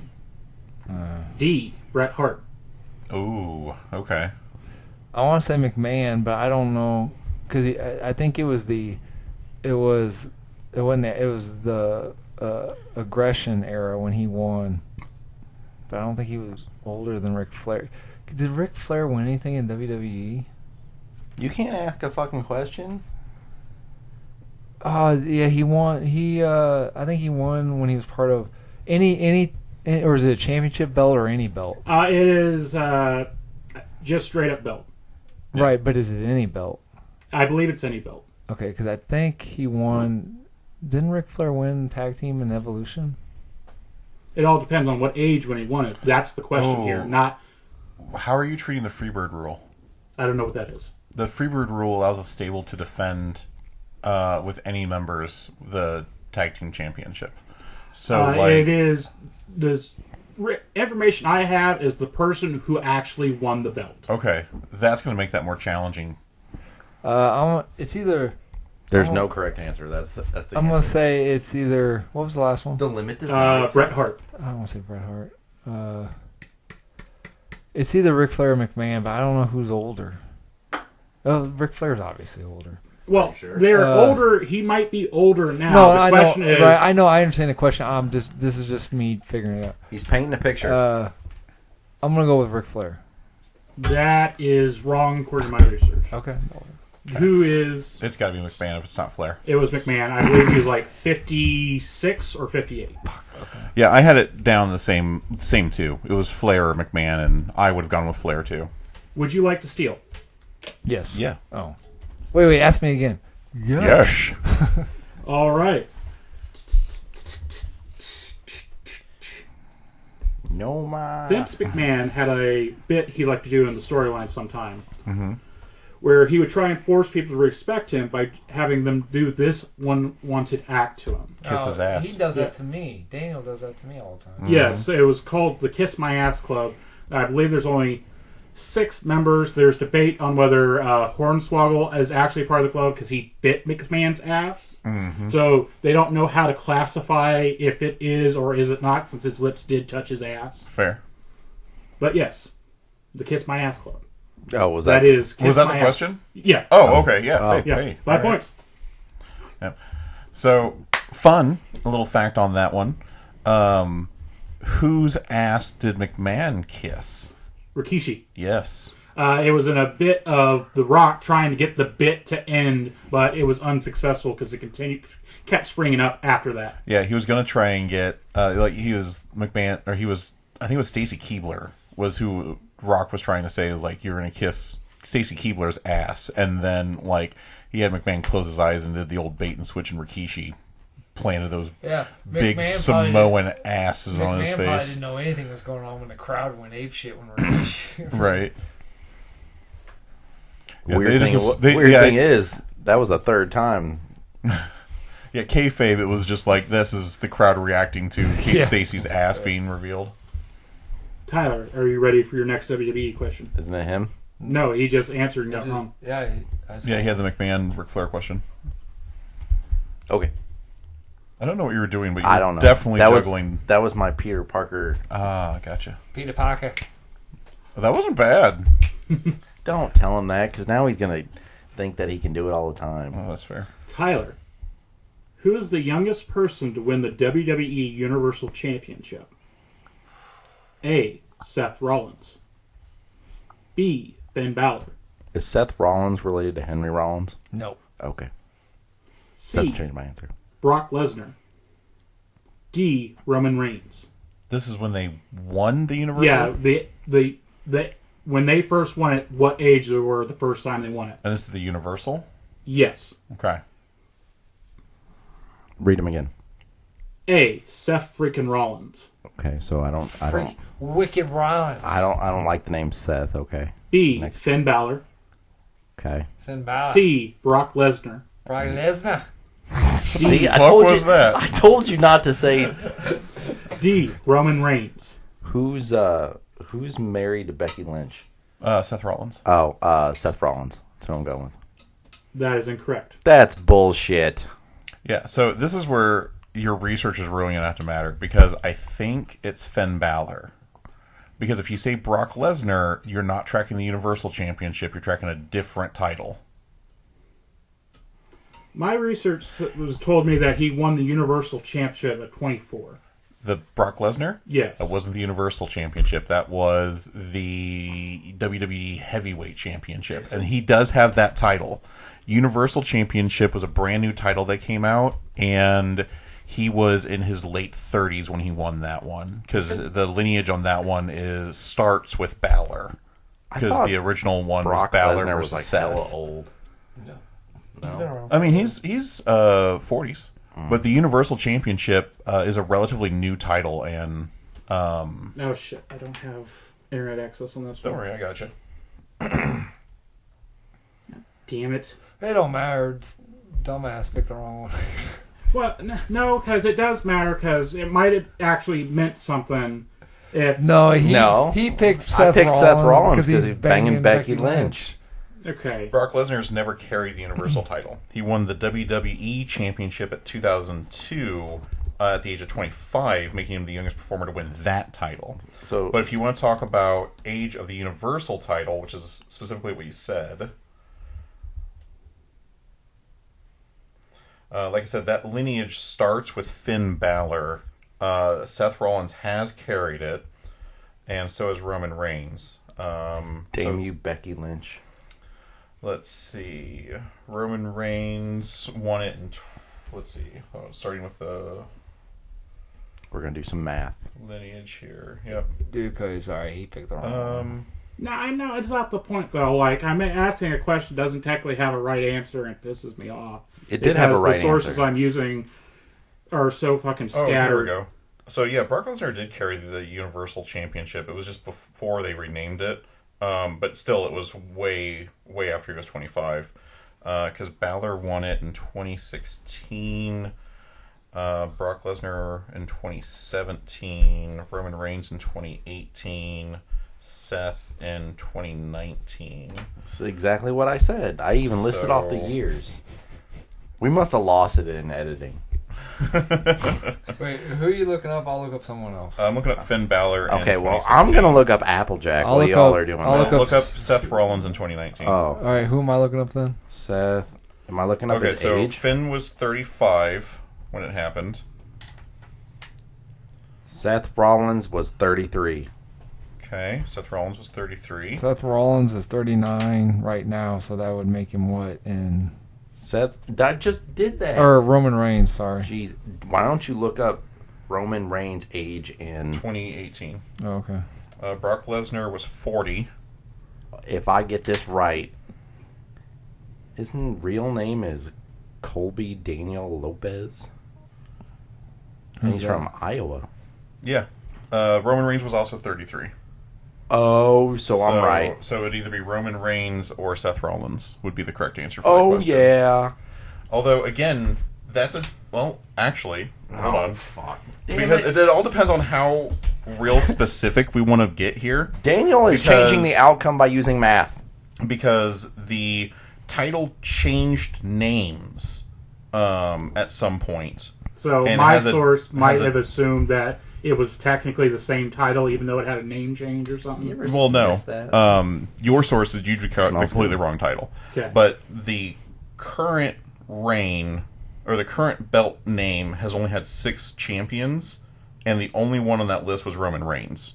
D. Bret Hart. Ooh, okay. I want to say McMahon, but I don't know because I think it was the aggression era when he won, but I don't think he was older than Ric Flair. Did Ric Flair win anything in WWE? You can't ask a fucking question. Yeah, he won. I think he won when he was part of any or is it a championship belt or any belt? It is just straight up belt. Right, but is it any belt? I believe it's any belt. Okay, because I think he won. Didn't Ric Flair win tag team in Evolution? It all depends on what age when he won it. That's the question Oh. here. Not, How are you treating the Freebird rule? I don't know what that is. The Freebird rule allows a stable to defend with any members the tag team championship. So It is the information I have is the person who actually won the belt. okay, that's going to make that more challenging. It's either. There's no correct answer. That's the I'm gonna answer. say it's either. What was the last one? The limit does not make Bret sense. Hart. I don't want to say Bret Hart. It's either Ric Flair or McMahon, but I don't know who's older. Oh, Ric Flair's obviously older. Well, Sure. they're older. He might be older now. No, the I question know. is, Right, I know. I understand the question. This is just me figuring it He's painting a picture. out. I'm gonna go with Ric Flair. that is wrong according to my research. Okay. Who is... It's got to be McMahon if it's not Flair. It was McMahon. I believe he was like 56 or 58. Yeah, I had it down the same too. It was Flair or McMahon, and I would have gone with Flair too. Would you like to steal? Yes. Yeah. Oh. Wait. Ask me again. Yes. All right. No, ma. Vince McMahon had a bit he liked to do in the storyline sometime, where he would try and force people to respect him by having them do this one wanted act to him. Kiss his ass. He does that to me. Daniel does that to me all the time. Yes, it was called the Kiss My Ass Club. I believe there's only 6 members. There's debate on whether Hornswoggle is actually part of the club because he bit McMahon's ass. So they don't know how to classify if it is or is it not, since his lips did touch his ass. Fair. But yes, the Kiss My Ass Club. Oh, was That that? is Kiss Was that My the Ass. question? Yeah. Oh, okay. Yeah. Oh. Hey, Yeah. hey. 5 All right. points. Yep. So, fun. A little fact on that one. Whose ass did McMahon kiss? Rikishi. Yes. It was in a bit of The Rock trying to get the bit to end, but it was unsuccessful because it kept springing up after that. Yeah, he was going to try and get, he was McMahon, or he was, I think it was Stacy Keibler, was who Rock was trying to say, like, you're going to kiss Stacy Keibler's ass. And then, like, he had McMahon close his eyes and did the old bait and switch, and Rikishi planted those big Samoan asses on his McMahon probably face. didn't know anything was going on when the crowd went apeshit when Rikishi. Right. Yeah, Weird thing is, that was the third time. Yeah, kayfabe, it was just like, this is the crowd reacting to Stacy's ass being revealed. Tyler, are you ready for your next WWE question? Isn't it him? No, he just answered and got wrong. Yeah. He had the McMahon Ric Flair question. Okay. I don't know what you were doing, but you I were don't know. definitely juggling. That was my Peter Parker. Ah, gotcha. Peter Parker. That wasn't bad. Don't tell him that, because now he's going to think that he can do it all the time. Oh, that's fair. Tyler, who is the youngest person to win the WWE Universal Championship? A. Seth Rollins. B. Finn Balor. Is Seth Rollins related to Henry Rollins? No. Okay. C. Doesn't change my answer. Brock Lesnar. D. Roman Reigns. This is when they won the Universal? Yeah, the when they first won it, what age they were the first time they won it? And this is the Universal? Yes. Okay. Read them again. A. Seth freaking Rollins. Okay, so I don't Wicked Rollins. I don't like the name Seth. Okay. B. Next. Finn Balor. Okay. Finn Balor. C. Brock Lesnar. Brock Lesnar. See, I fuck told was you. that? I told you not to say. D. Roman Reigns. Who's married to Becky Lynch? Seth Rollins. Oh, Seth Rollins. That's who I'm going with. That is incorrect. That's bullshit. Yeah, so this is where your research is really going to have to matter, because I think it's Finn Balor. Because if you say Brock Lesnar, you're not tracking the Universal Championship, you're tracking a different title. My research was told me that he won the Universal Championship at 24. The Brock Lesnar? Yes. That wasn't the Universal Championship. That was the WWE Heavyweight Championship. And he does have that title. Universal Championship was a brand new title that came out, and he was in his late 30s when he won that one. Because the lineage on that one starts with Balor. Because the original one was Balor Lesnar versus was like Seth. hella old. No. I mean, he's 40s. But the Universal Championship is a relatively new title, and Oh shit! I don't have internet access on this don't one. worry, I gotcha. Damn it! It don't matter. It's dumbass picked the wrong one. Well, no, because it does matter. Because it might have actually meant something. If He picked Seth Rollins because he's banging Becky Lynch. Okay. Brock Lesnar's never carried the Universal title. He won the WWE Championship at 2002 at the age of 25, making him the youngest performer to win that title. But if you want to talk about age of the Universal title, which is specifically what you said, like I said, that lineage starts with Finn Balor. Seth Rollins has carried it, and so has Roman Reigns. Damn you, Becky Lynch. Let's see. Roman Reigns won it in... let's see. Starting with the... We're going to do some math. lineage here. Yep. Dude, Cody, sorry, he picked the wrong one. No, I know it's not the point though. Like, I'm asking a question doesn't technically have a right answer, and it pisses me off. It did have a right answer. The sources answer. I'm using are so fucking scattered. Oh, here we go. So yeah, Brock Lesnar did carry the Universal Championship. It was just before they renamed it, but still, it was way after he was 25. Because Balor won it in 2016. Brock Lesnar in 2017, Roman Reigns in 2018, Seth in 2019. That's exactly what I said. I even listed off the years. We must have lost it in editing. Wait, who are you looking up? I'll look up someone else. I'm looking up Finn Balor. Okay, in well, 2016. I'm going to look up Applejack while y'all are doing that. Look up Seth Rollins in 2019. Oh. All right, who am I looking up then? Seth. Am I looking up his age? Finn was 35 when it happened. Seth Rollins was 33. Okay, Seth Rollins was 33. Seth Rollins is 39 right now, so that would make him what in... Seth, I just did that. Or Roman Reigns, sorry. Jeez, why don't you look up Roman Reigns' age in... 2018. Oh, okay. Brock Lesnar was 40. If I get this right, his real name is Colby Daniel Lopez. And he's from Iowa. Yeah. Roman Reigns was also 33. Oh, so I'm right. So it'd either be Roman Reigns or Seth Rollins would be the correct answer for that question. Yeah. Although, again, that's a... Well, actually, hold on. Fuck. Because it all depends on how real specific we want to get here. Daniel is changing the outcome by using math. Because the title changed names at some point. So And my has source might a- have assumed that it was technically the same title, even though it had a name change or something. Well, no. Your source is usually the completely wrong title. Okay. But the current reign, or the current belt name, has only had 6 champions, and the only one on that list was Roman Reigns.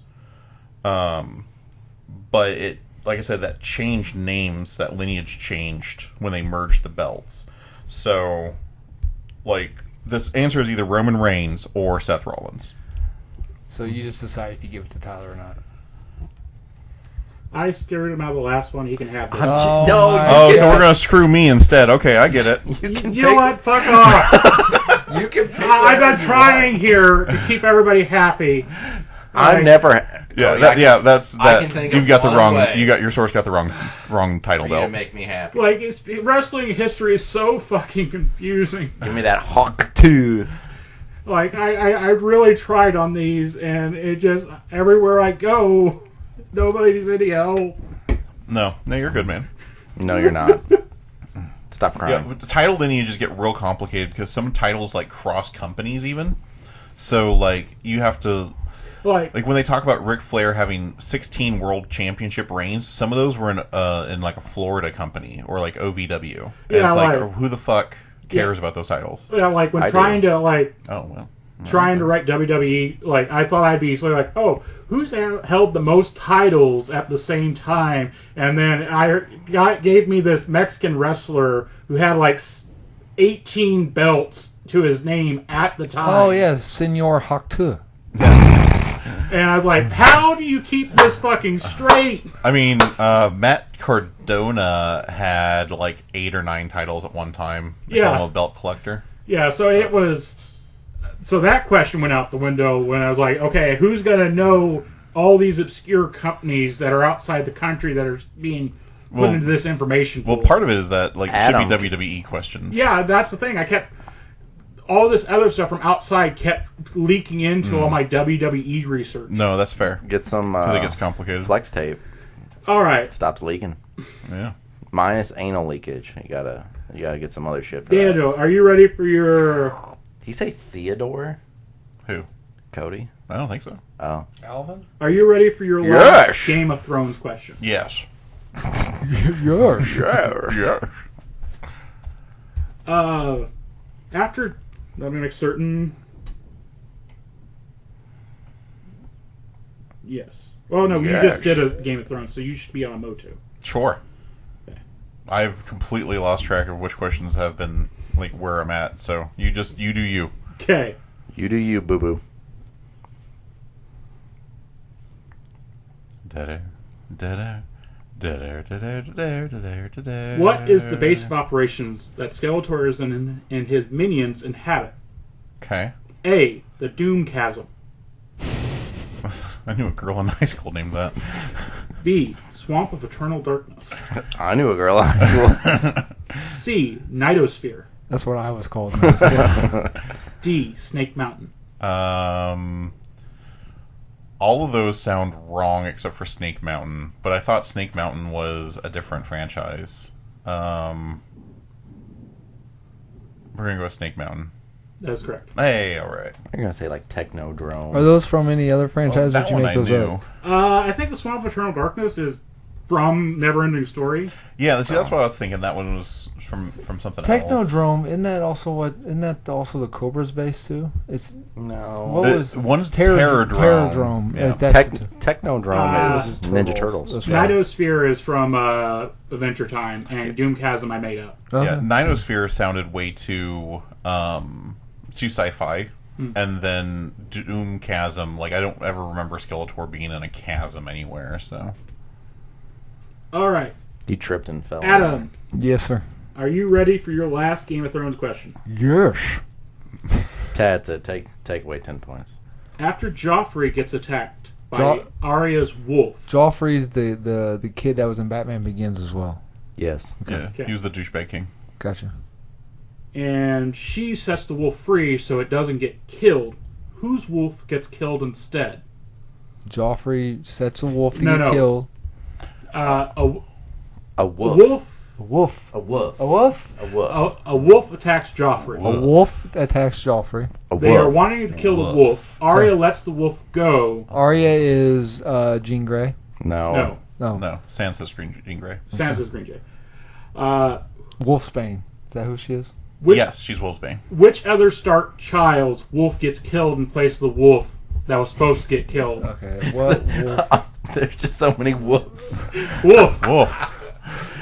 But it, like I said, that changed names, that lineage changed when they merged the belts. So, like, this answer is either Roman Reigns or Seth Rollins. So you just decide if you give it to Tyler or not. I scared him out of the last one. He can have this. So we're going to screw me instead. Okay, I get it. You know what? Fuck off. You can pick I've been trying here to keep everybody happy. I've never... That's that. I can think You've of got the one wrong. way. You got your source got the wrong title You're gonna belt. make me happy. Like, wrestling history is so fucking confusing. Give me that Hawk 2. Like, I really tried on these, and it just, everywhere I go, nobody's any help. No, you're good, man. No, you're not. Stop crying. Yeah, with the title lineages get real complicated because some titles like cross companies even. So like you have to. Like when they talk about Ric Flair having 16 world championship reigns, some of those were in like a Florida company or like OVW. And Yeah, it's like like- who the fuck cares about those titles? Yeah, like when I trying do. to, like, Oh well. trying to write WWE, like, I thought I'd be sort of like, oh, who's held the most titles at the same time? And then gave me this Mexican wrestler who had like 18 belts to his name at the time. Oh, yeah, Senor Hawk 2. And I was like, how do you keep this fucking straight? I mean, Matt Cardona had like 8 or 9 titles at one time. Yeah. Become a belt collector. Yeah, so it was... So that question went out the window when I was like, okay, who's going to know all these obscure companies that are outside the country that are being put into this information pool? Well, part of it is that like it should Adam. be WWE questions. Yeah, that's the thing. I kept... All this other stuff from outside kept leaking into all my WWE research. No, that's fair. Get some Because it gets complicated. flex tape. All right. Stops leaking. Yeah. Minus anal leakage. You gotta get some other shit for Daniel, are you ready for your... that. Did he say Theodore? Who? Cody? I don't think so. Oh. Alvin? Are you ready for your Yes. last Game of Thrones question? Yes. Yours. Yes. After... Let me make certain... Yes. Well, no, you just did a Game of Thrones, so you should be on a Moto. Sure. I've completely lost track of which questions have been like where I'm at. So you do you. Okay. You do you, boo boo. What is the base of operations that Skeletor and his minions inhabit? Okay. A. The Doom Chasm. I knew a girl in high school named that. B. Swamp of Eternal Darkness. I knew a girl in high school. C. Nidosphere. That's what I was called. D. Snake Mountain. All of those sound wrong except for Snake Mountain, but I thought Snake Mountain was a different franchise. We're gonna go with Snake Mountain. That's correct. Hey, all right. I'm gonna say like Technodrome. Are those from any other franchise? That Did you one make I those knew. up? I think the Swamp of Eternal Darkness is from Neverending Story. Yeah, see, that's what I was thinking. That one was from something else. Technodrome, isn't that also the Cobra's base too? It's No. what was one's Terrordrome. Terrordrome. Yeah. Technodrome is Ninja Turtles. That's right. Nidosphere is from Adventure Time, and Doom Chasm I made up. Okay. Yeah, Nidosphere sounded way too sci-fi, and then Doom Chasm. Like I don't ever remember Skeletor being in a chasm anywhere. So All right, He tripped and fell. Adam, Yes, sir. are you ready for your last Game of Thrones question? Yes. That's it. Take away 10 points. After Joffrey gets attacked by Arya's wolf, Joffrey's the kid that was in Batman Begins as well. Yes. yeah, Okay. he was the douchebag king. Gotcha. and she sets the wolf free so it doesn't get killed, whose wolf gets killed instead? Joffrey sets a wolf to No, get no. killed. A A wolf. wolf. A wolf. A wolf. A wolf? A wolf. A wolf attacks Joffrey. A wolf attacks Joffrey. A They are wolf. wanting to kill the Wolf. wolf. Arya lets the wolf go. Arya is Jean Grey. No. No, No. No, Sansa's Jean Grey. Sansa's Green Jay. Wolfsbane. Is that who she is? Yes, she's Wolfsbane. Which other Stark child's wolf gets killed in place of the wolf that was supposed to get killed? Okay. What wolf? There's just so many wolves. Wolf. Wolf.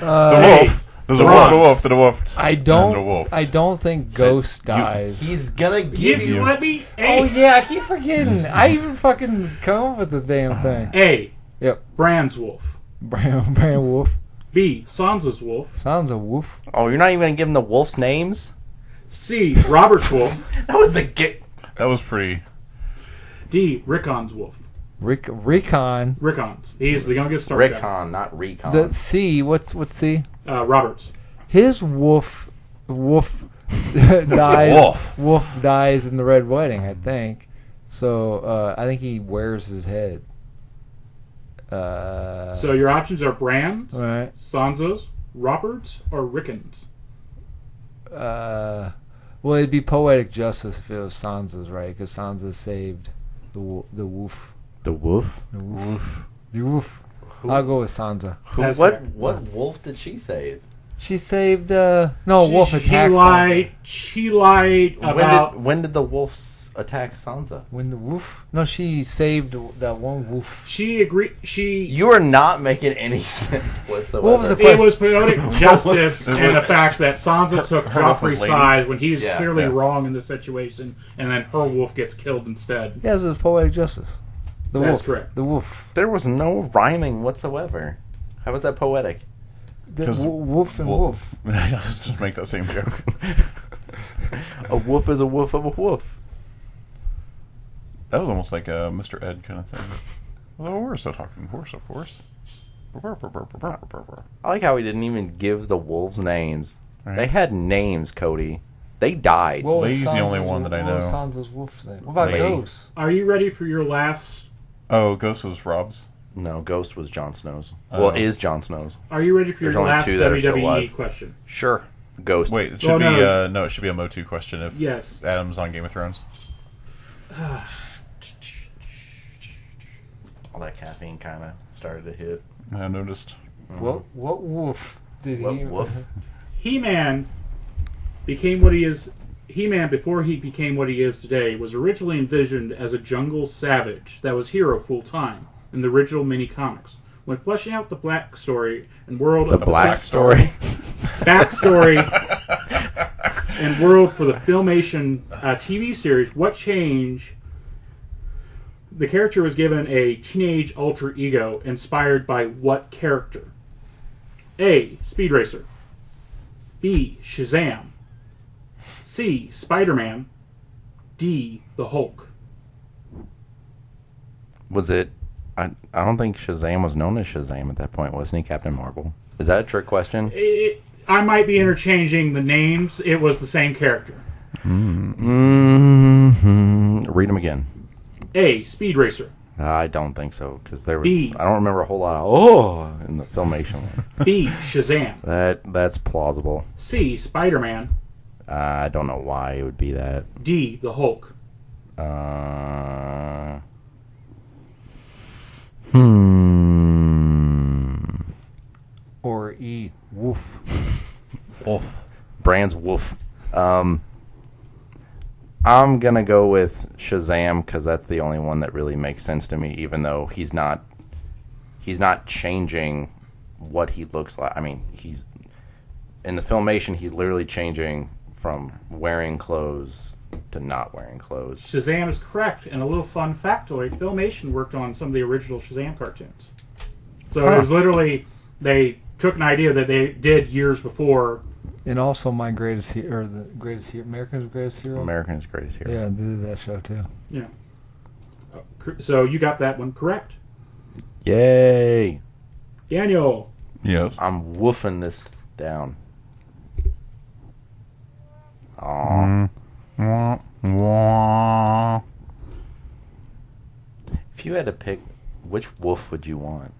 Uh, The wolf. There's a wolf. The wolf. The wolf. I And the don't. wolf. I don't think Ghost dies. He's gonna Give you let me. A. Oh yeah, I keep forgetting. I even fucking come up with the damn thing. A. Yep. Bran's wolf. Bran Wolf. B. Sansa's wolf. Sounds a wolf. Oh, you're not even gonna give them the wolf's names? C. Robert's wolf. That was the get. That was pretty. D. Rickon's wolf. Recon. Rickon's. He's the youngest Stark child. Rickon, not Recon. The C. What's C? Robert's. His wolf dies. Wolf. Dies in the Red Wedding, I think. So I think he wears his head. So your options are Bran's, All right. Sansa's, Robert's, or Rickon's. Well, it'd be poetic justice if it was Sansa's, right? Because Sansa saved the wolf. the wolf? The wolf. I'll go with Sansa. That's What correct. wolf did she save? She saved. No, wolf attacked. She lied about. When did the wolves attack Sansa? When the wolf? No, she saved that one wolf. She agreed. You are not making any sense whatsoever. What was the It was poetic justice and the fact that Sansa took her wolf was Joffrey's lady? side when he was Yeah, clearly yeah. wrong in the situation, and then her wolf gets killed instead. Yes, it was poetic justice. The That's wolf. correct. The wolf. There was no rhyming whatsoever. How was that poetic? The 'Cause wolf and wolf. Just make that same joke. A wolf is a wolf of a wolf. That was almost like a Mr. Ed kind of thing. Well, we're still talking horse, of course. I like how he didn't even give the wolves names. Right. They had names, Cody. They died. What was Lady's the only Sansa's- one that I what was know. Sansa's wolf's name? What about Lady. Ghost? Are you ready for your last? Oh, Ghost was Rob's. No, Ghost was Jon Snow's. Oh. Well, is Jon Snow's. Are you ready for There's your only last two that are still WWE alive. question? Sure. Ghost. Wait, it should Well, be no. no, it should be a Motu question if Yes. Adam's on Game of Thrones. All that caffeine kind of started to hit. I noticed. What wolf did What he? wolf? He-Man became what he is. He-Man, before he became what he is today, was originally envisioned as a jungle savage that was hero full-time in the original mini-comics. when fleshing out the backstory and world The of black story. backstory and world for the Filmation TV series, what change? The character was given a teenage alter ego inspired by what character? A. Speed Racer. B. Shazam. C. Spider-Man. D. The Hulk. Was it? I don't think Shazam was known as Shazam at that point, wasn't he? Captain Marvel. Is that a trick question? I might be interchanging the names. It was the same character. Read them again. A. Speed Racer. I don't think so, because there was. B. I don't remember a whole lot of in the Filmation one. B. Shazam. That's plausible. C. Spider-Man. I don't know why it would be that. D. The Hulk. Or E. Woof. Oh, Brand's Wolf. I'm gonna go with Shazam because that's the only one that really makes sense to me. Even though he's not changing what he looks like. I mean, he's in the Filmation. He's literally changing from wearing clothes to not wearing clothes. Shazam is correct. And a little fun factoid, Filmation worked on some of the original Shazam cartoons. So it was literally, they took an idea that they did years before. And also my greatest hero, or the greatest hero, American's Greatest Hero. American's Greatest Hero. Yeah, they did that show too. Yeah. So you got that one correct. Yay! Daniel. Yes. I'm woofing this down. Aww. If you had to pick, which wolf would you want?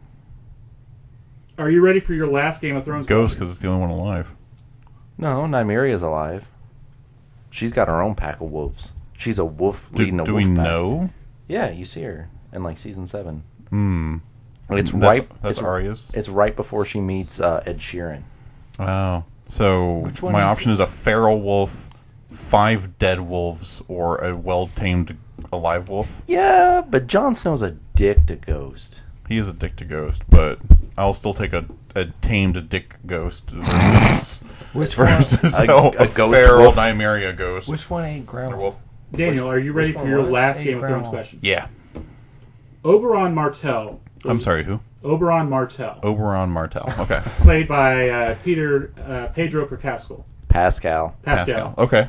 Are you ready for your last Game of Thrones Ghost, question? because it's the only one alive. No, Nymeria's alive. She's got her own pack of wolves. She's a wolf leading a Do wolf we pack. know? Yeah, you see her in like season 7. That's It's Arya's. It's right before she meets Ed Sheeran. Oh, so Which one my is option it? is a feral wolf, 5 dead wolves, or a well-tamed alive wolf. Yeah, but Jon Snow's a dick to Ghost. He is a dick to Ghost, but I'll still take a tamed dick ghost versus Which a ghost feral wolf? Nymeria ghost. Which one ain't Or grandma? wolf. Daniel, are you ready which for one your was it? last Hey, Game of Thrones Grandma. question? Yeah. Oberyn Martell. I'm sorry, who? Oberyn Martell. Oberyn Martell. Okay. Played by Pedro Pascal. Pascal. Okay.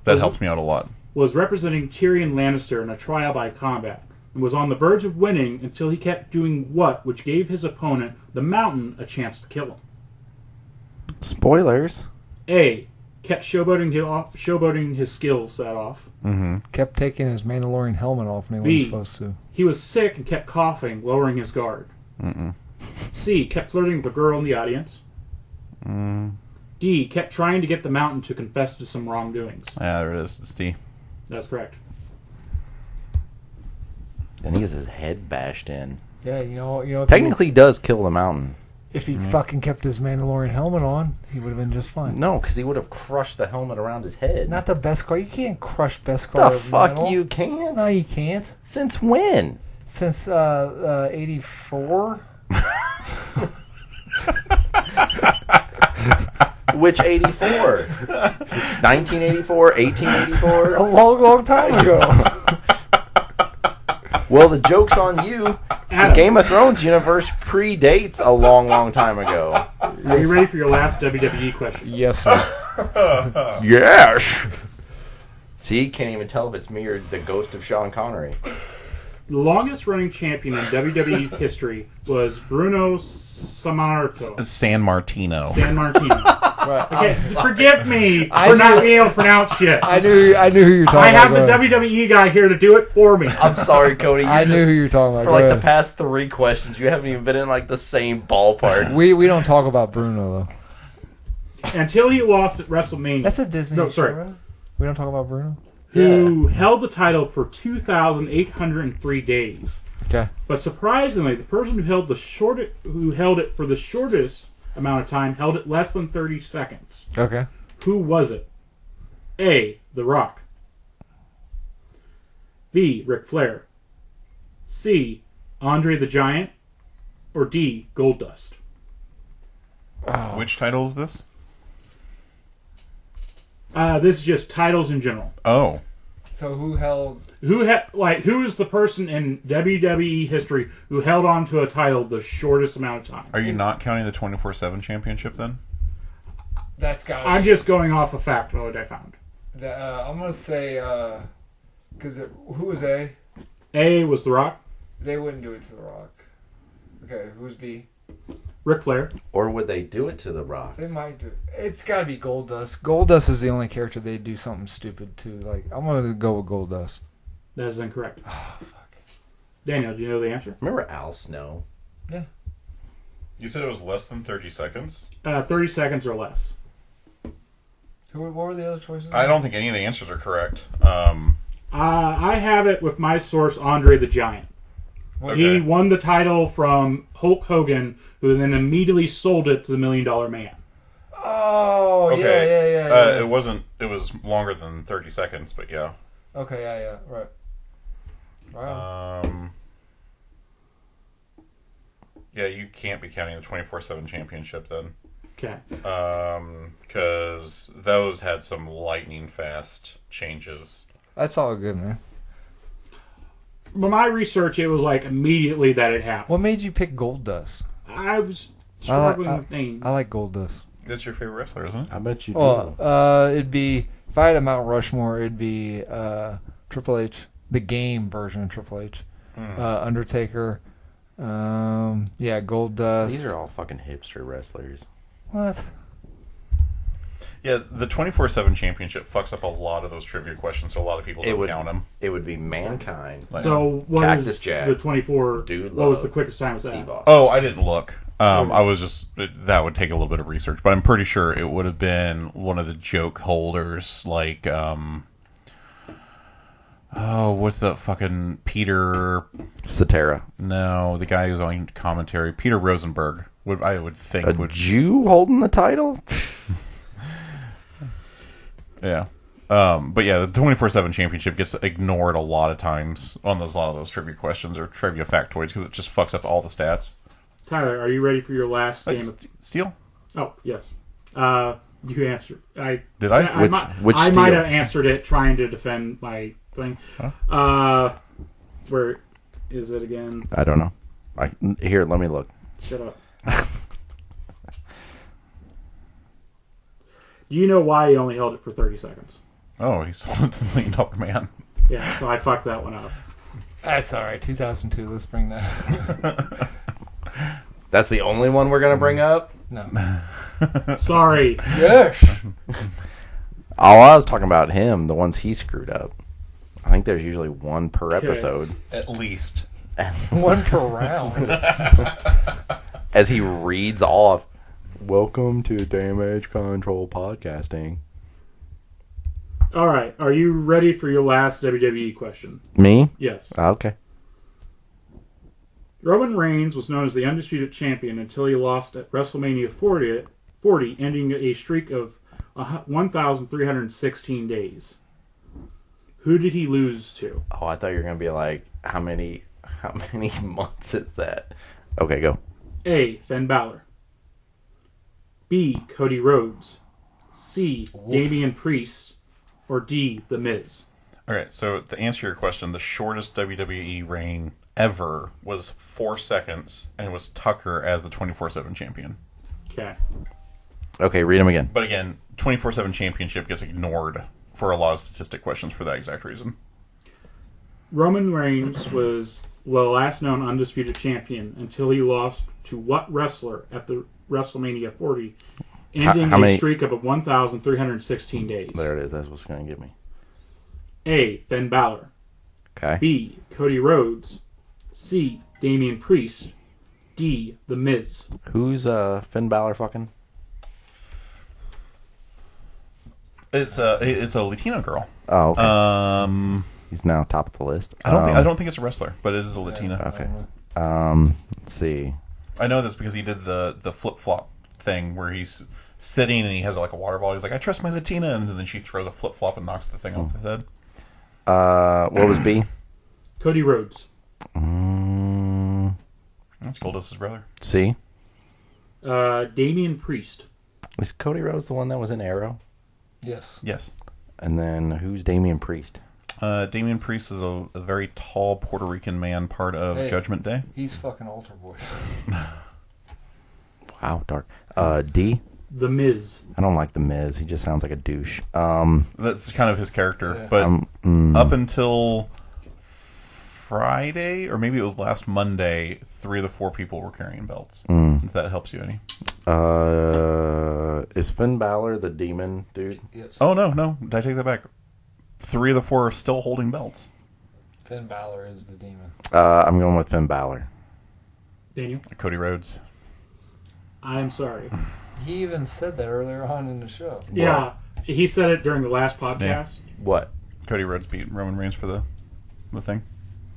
That helps me out a lot. Was representing Tyrion Lannister in a trial by combat and was on the verge of winning until he kept doing what which gave his opponent, the Mountain, a chance to kill him. Spoilers. A. Kept showboating his skills that off. Kept taking his Mandalorian helmet off when he B. wasn't supposed to. He was sick and kept coughing, lowering his guard. C. Kept flirting with a girl in the audience. D. Kept trying to get the Mountain to confess to some wrongdoings. Yeah, there it is. It's D. That's correct. Then he gets his head bashed in. Yeah, you know. Technically, he does kill the Mountain. if he fucking kept his Mandalorian helmet on, he would have been just fine. No, because he would have crushed the helmet around his head. Not the Beskar. You can't crush Beskar. the fuck you can't? No, you can't. Since when? Since 84. Which 84? 1984? 1884? A long, long time ago. Well, the joke's on you. The Adam. Game of Thrones universe predates a long, long time ago. Are you ready for your last WWE question? Yes, sir. Yes! See, can't even tell if it's me or the ghost of Sean Connery. The longest running champion in WWE history was Bruno Sammartino. San Martino. San Martino. Right. Okay, forgive me I for not knew- being able to pronounce shit. I knew who you were talking I about. have the Go ahead. WWE guy here to do it for me. I'm sorry, Cody. I knew who you were talking about. For Go like the ahead. past 3 questions, you haven't even been in like the same ballpark. We don't talk about Bruno though. Until he lost at WrestleMania. That's a Disney No, show, sorry. right? We don't talk about Bruno. Who held the title for 2,803 days. Okay. But surprisingly, the person who held it for the shortest amount of time held it less than 30 seconds. Okay. Who was it? A. The Rock. B. Ric Flair. C. Andre the Giant. or D, Goldust? Which title is this? This is just titles in general. Oh. So who held? Who is the person in WWE history who held on to a title the shortest amount of time? Are you not counting the 24/7 championship then? That's got. I'm just going off a fact what I found. I'm gonna say because who was A? A was The Rock. They wouldn't do it to The Rock. Okay, who's B? Ric Flair. Or would they do it to The Rock? They might do. It's got to be Goldust. Goldust is the only character they do something stupid to. Like I'm gonna go with Goldust. That is incorrect. Oh fuck. Daniel, do you know the answer? Remember Al Snow? Yeah. You said it was less than 30 seconds? 30 seconds or less. What were the other choices? I don't think any of the answers are correct. I have it with my source, Andre the Giant. Okay. He won the title from Hulk Hogan, who then immediately sold it to the $1 Million Man. Oh, Okay. yeah. It wasn't. It was longer than 30 seconds, but yeah. Okay, yeah, right. Wow. Yeah, you can't be counting the 24/7 championship then. Okay. Because those had some lightning fast changes. That's all good, man. But my research, it was like immediately that it happened. What made you pick Goldust? I was struggling with names. I like Goldust. That's your favorite wrestler, isn't it? I bet you do. Well, it'd be if I had a Mount Rushmore, it'd be Triple H, the game version of Triple H, Undertaker. Yeah, Goldust. These are all fucking hipster wrestlers. What? Yeah, the 24/7 championship fucks up a lot of those trivia questions, so a lot of people don't count them. It would be Mankind. So what Cactus is Jack. the 24? Dude what was Love. the quickest time with that? Steve Austin. Oh, I didn't look. I was just that would take a little bit of research, but I'm pretty sure it would have been one of the joke holders, like what's the fucking Peter? Cetera. No, the guy who's on commentary, Peter Rosenberg. I would think A would Jew holding the title? yeah. But yeah, the 24/7 championship gets ignored a lot of times on a lot of those trivia questions or trivia factoids because it just fucks up all the stats. Tyler, are you ready for your last Like game? Steel? Oh, yes. You answered. Did I? Which I Steel? might have answered it trying to defend my thing. Huh? Where is it again? I don't know. Here, let me look. Shut up. Do you know why he only held it for 30 seconds? Oh, he sold it to the $1 Million Man. Yeah, so I fucked that one up. That's all right. 2002. Let's bring that. That's the only one we're going to bring up? No. Sorry. Yes. Oh, I was talking about him, the ones he screwed up. I think there's usually one per episode. At least. One per round. As he reads off, "Welcome to Damage Control Podcasting." All right. Are you ready for your last WWE question? Me? Yes. Okay. Roman Reigns was known as the undisputed champion until he lost at WrestleMania 40, ending a streak of 1,316 days. Who did he lose to? Oh, I thought you were going to be like, how many months is that? Okay, go. A. Finn Balor. B. Cody Rhodes. C. Damian Priest. Or D. The Miz. All right, so to answer your question, the shortest WWE reign ever was 4 seconds, and it was Tucker as the 24/7 champion. Okay. Okay, read them again. But again, 24/7 championship gets ignored for a lot of statistic questions for that exact reason. Roman Reigns was the last known undisputed champion until he lost to what wrestler at the WrestleMania 40, ending a streak of 1,316 days? There it is. That's what's going to get me. A. Finn Balor. Okay. B. Cody Rhodes. C. Damian Priest. D. The Miz. Who's Finn Balor fucking? It's a Latino girl. Oh, okay. He's now top of the list. I don't think it's a wrestler, but it is a Latina. Okay. Let's see. I know this because he did the flip flop thing where he's sitting and he has like a water bottle. He's like, "I trust my Latina," and then she throws a flip flop and knocks the thing off his head. What was B? Cody Rhodes. I That's Goldust's brother. C. Damian Priest. Was Cody Rhodes the one that was in Arrow? Yes. Yes. And then who's Damian Priest? Damian Priest is a very tall Puerto Rican man, part of Judgment Day. He's fucking Altar Boy. Wow, dark. D. The Miz. I don't like the Miz. He just sounds like a douche. That's kind of his character. But up until Friday, or maybe it was last Monday, 3 of the 4 people were carrying belts. If that helps you any. Is Finn Balor the demon dude? Yes. Oh, no. I take that back. 3 of the 4 are still holding belts. Finn Balor is the demon. I'm going with Finn Balor. Daniel? Cody Rhodes. I'm sorry. He even said that earlier on in the show. Yeah, he said it during the last podcast. Yeah. What? Cody Rhodes beat Roman Reigns for the thing.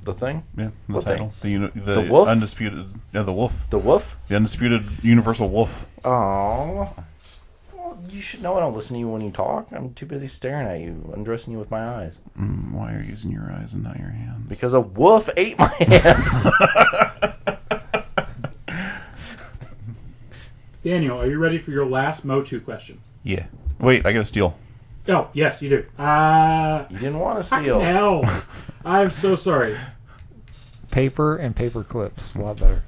The thing? Yeah, the What title. thing? The Wolf? undisputed. Yeah, the Wolf. The Wolf? The undisputed Universal Wolf. Oh. Well, you should know I don't listen to you when you talk. I'm too busy staring at you, undressing you with my eyes. Why are you using your eyes and not your hands? Because a wolf ate my hands. Daniel, are you ready for your last Motu question? Yeah. Wait, I got to steal. Oh, yes, you do. You didn't want to steal. Hell. I'm so sorry. Paper and paper clips. A lot better.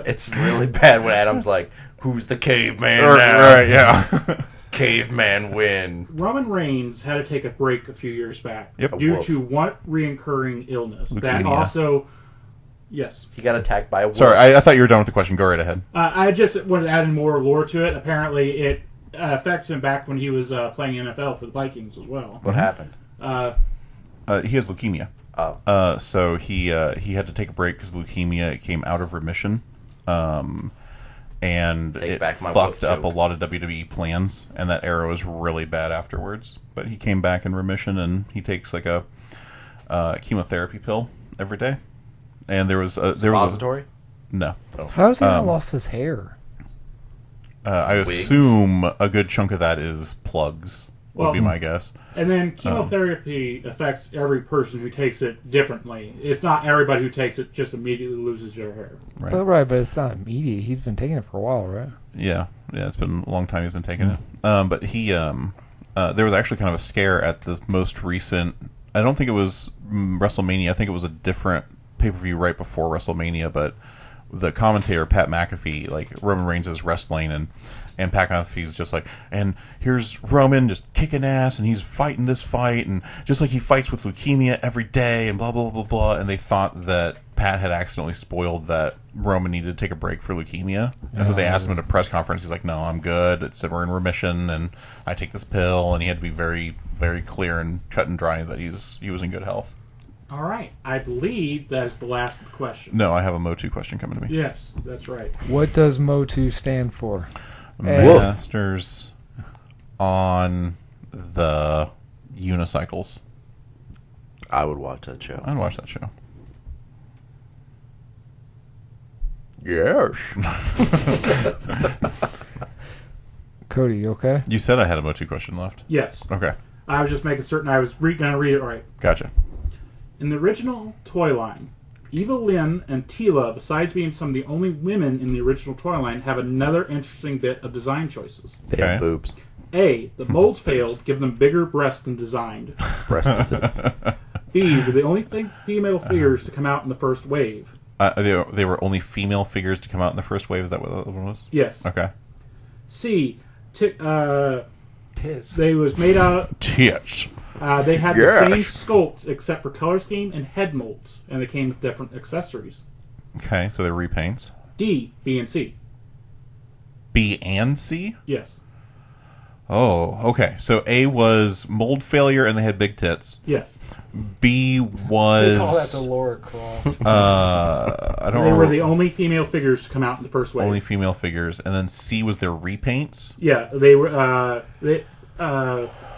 It's really bad when Adam's like, who's the caveman now? Right, yeah. Caveman win. Roman Reigns had to take a break a few years back Yep. due wolf. to what reoccurring illness? That Leukemia. also... Yes. He got attacked by a wolf. Sorry, I thought you were done with the question. Go right ahead. I just wanted to add in more lore to it. Apparently, it affected him back when he was playing NFL for the Vikings as well. What happened? He has leukemia. Oh. So he had to take a break because leukemia came out of remission. And Take it back my fucked wolf up a joke. lot of WWE plans, and that era was really bad afterwards. But he came back in remission, and he takes like a chemotherapy pill every day. And there was a Suppository? no. How has he not lost his hair? I Wigs? assume a good chunk of that is plugs. Would be my guess. And then chemotherapy affects every person who takes it differently. It's not everybody who takes it just immediately loses their hair. Right. But it's not immediate. He's been taking it for a while, right? Yeah. It's been a long time he's been taking it. But he, there was actually kind of a scare at the most recent. I don't think it was WrestleMania. I think it was a different pay-per-view right before WrestleMania. But the commentator Pat McAfee, like Roman Reigns is wrestling, and Pat McAfee's just like, and here's Roman just kicking ass, and he's fighting this fight, and just like he fights with leukemia every day, and blah blah blah blah. And they thought that Pat had accidentally spoiled that Roman needed to take a break for leukemia, and so they asked him at a press conference. He's like, "No, I'm good. It said we're in remission, and I take this pill." And he had to be very, very clear and cut and dry that he was in good health. All right. I believe that is the last of the questions. No, I have a Motu question coming to me. Yes, that's right. What does Motu stand for? Masters on the unicycles. I would watch that show. I'd watch that show. Yes. Cody, you okay? You said I had a Motu question left. Yes. Okay, I was just making certain I was going to read it right. gotcha. In the original toy line, Eva Lynn and Tila, besides being some of the only women in the original toy line, have another interesting bit of design choices. They have Okay. boobs. A. The molds failed, give them bigger breasts than designed. Breastises. B. Were the only female figures to come out in the first wave. They were only female figures to come out in the first wave. Is that what the other one was? Yes. Okay. C. Tis. They was made out. Tits. They had Yes. the same sculpt except for color scheme and head molds, and they came with different accessories. Okay, so they're repaints. D. B and C. B and C? Yes. Oh, okay. So A was mold failure and they had big tits. Yes. B They call that was the Laura Croft. I don't They remember. were the only female figures to come out in the first wave. Only female figures, and then C was their repaints. Yeah, they were.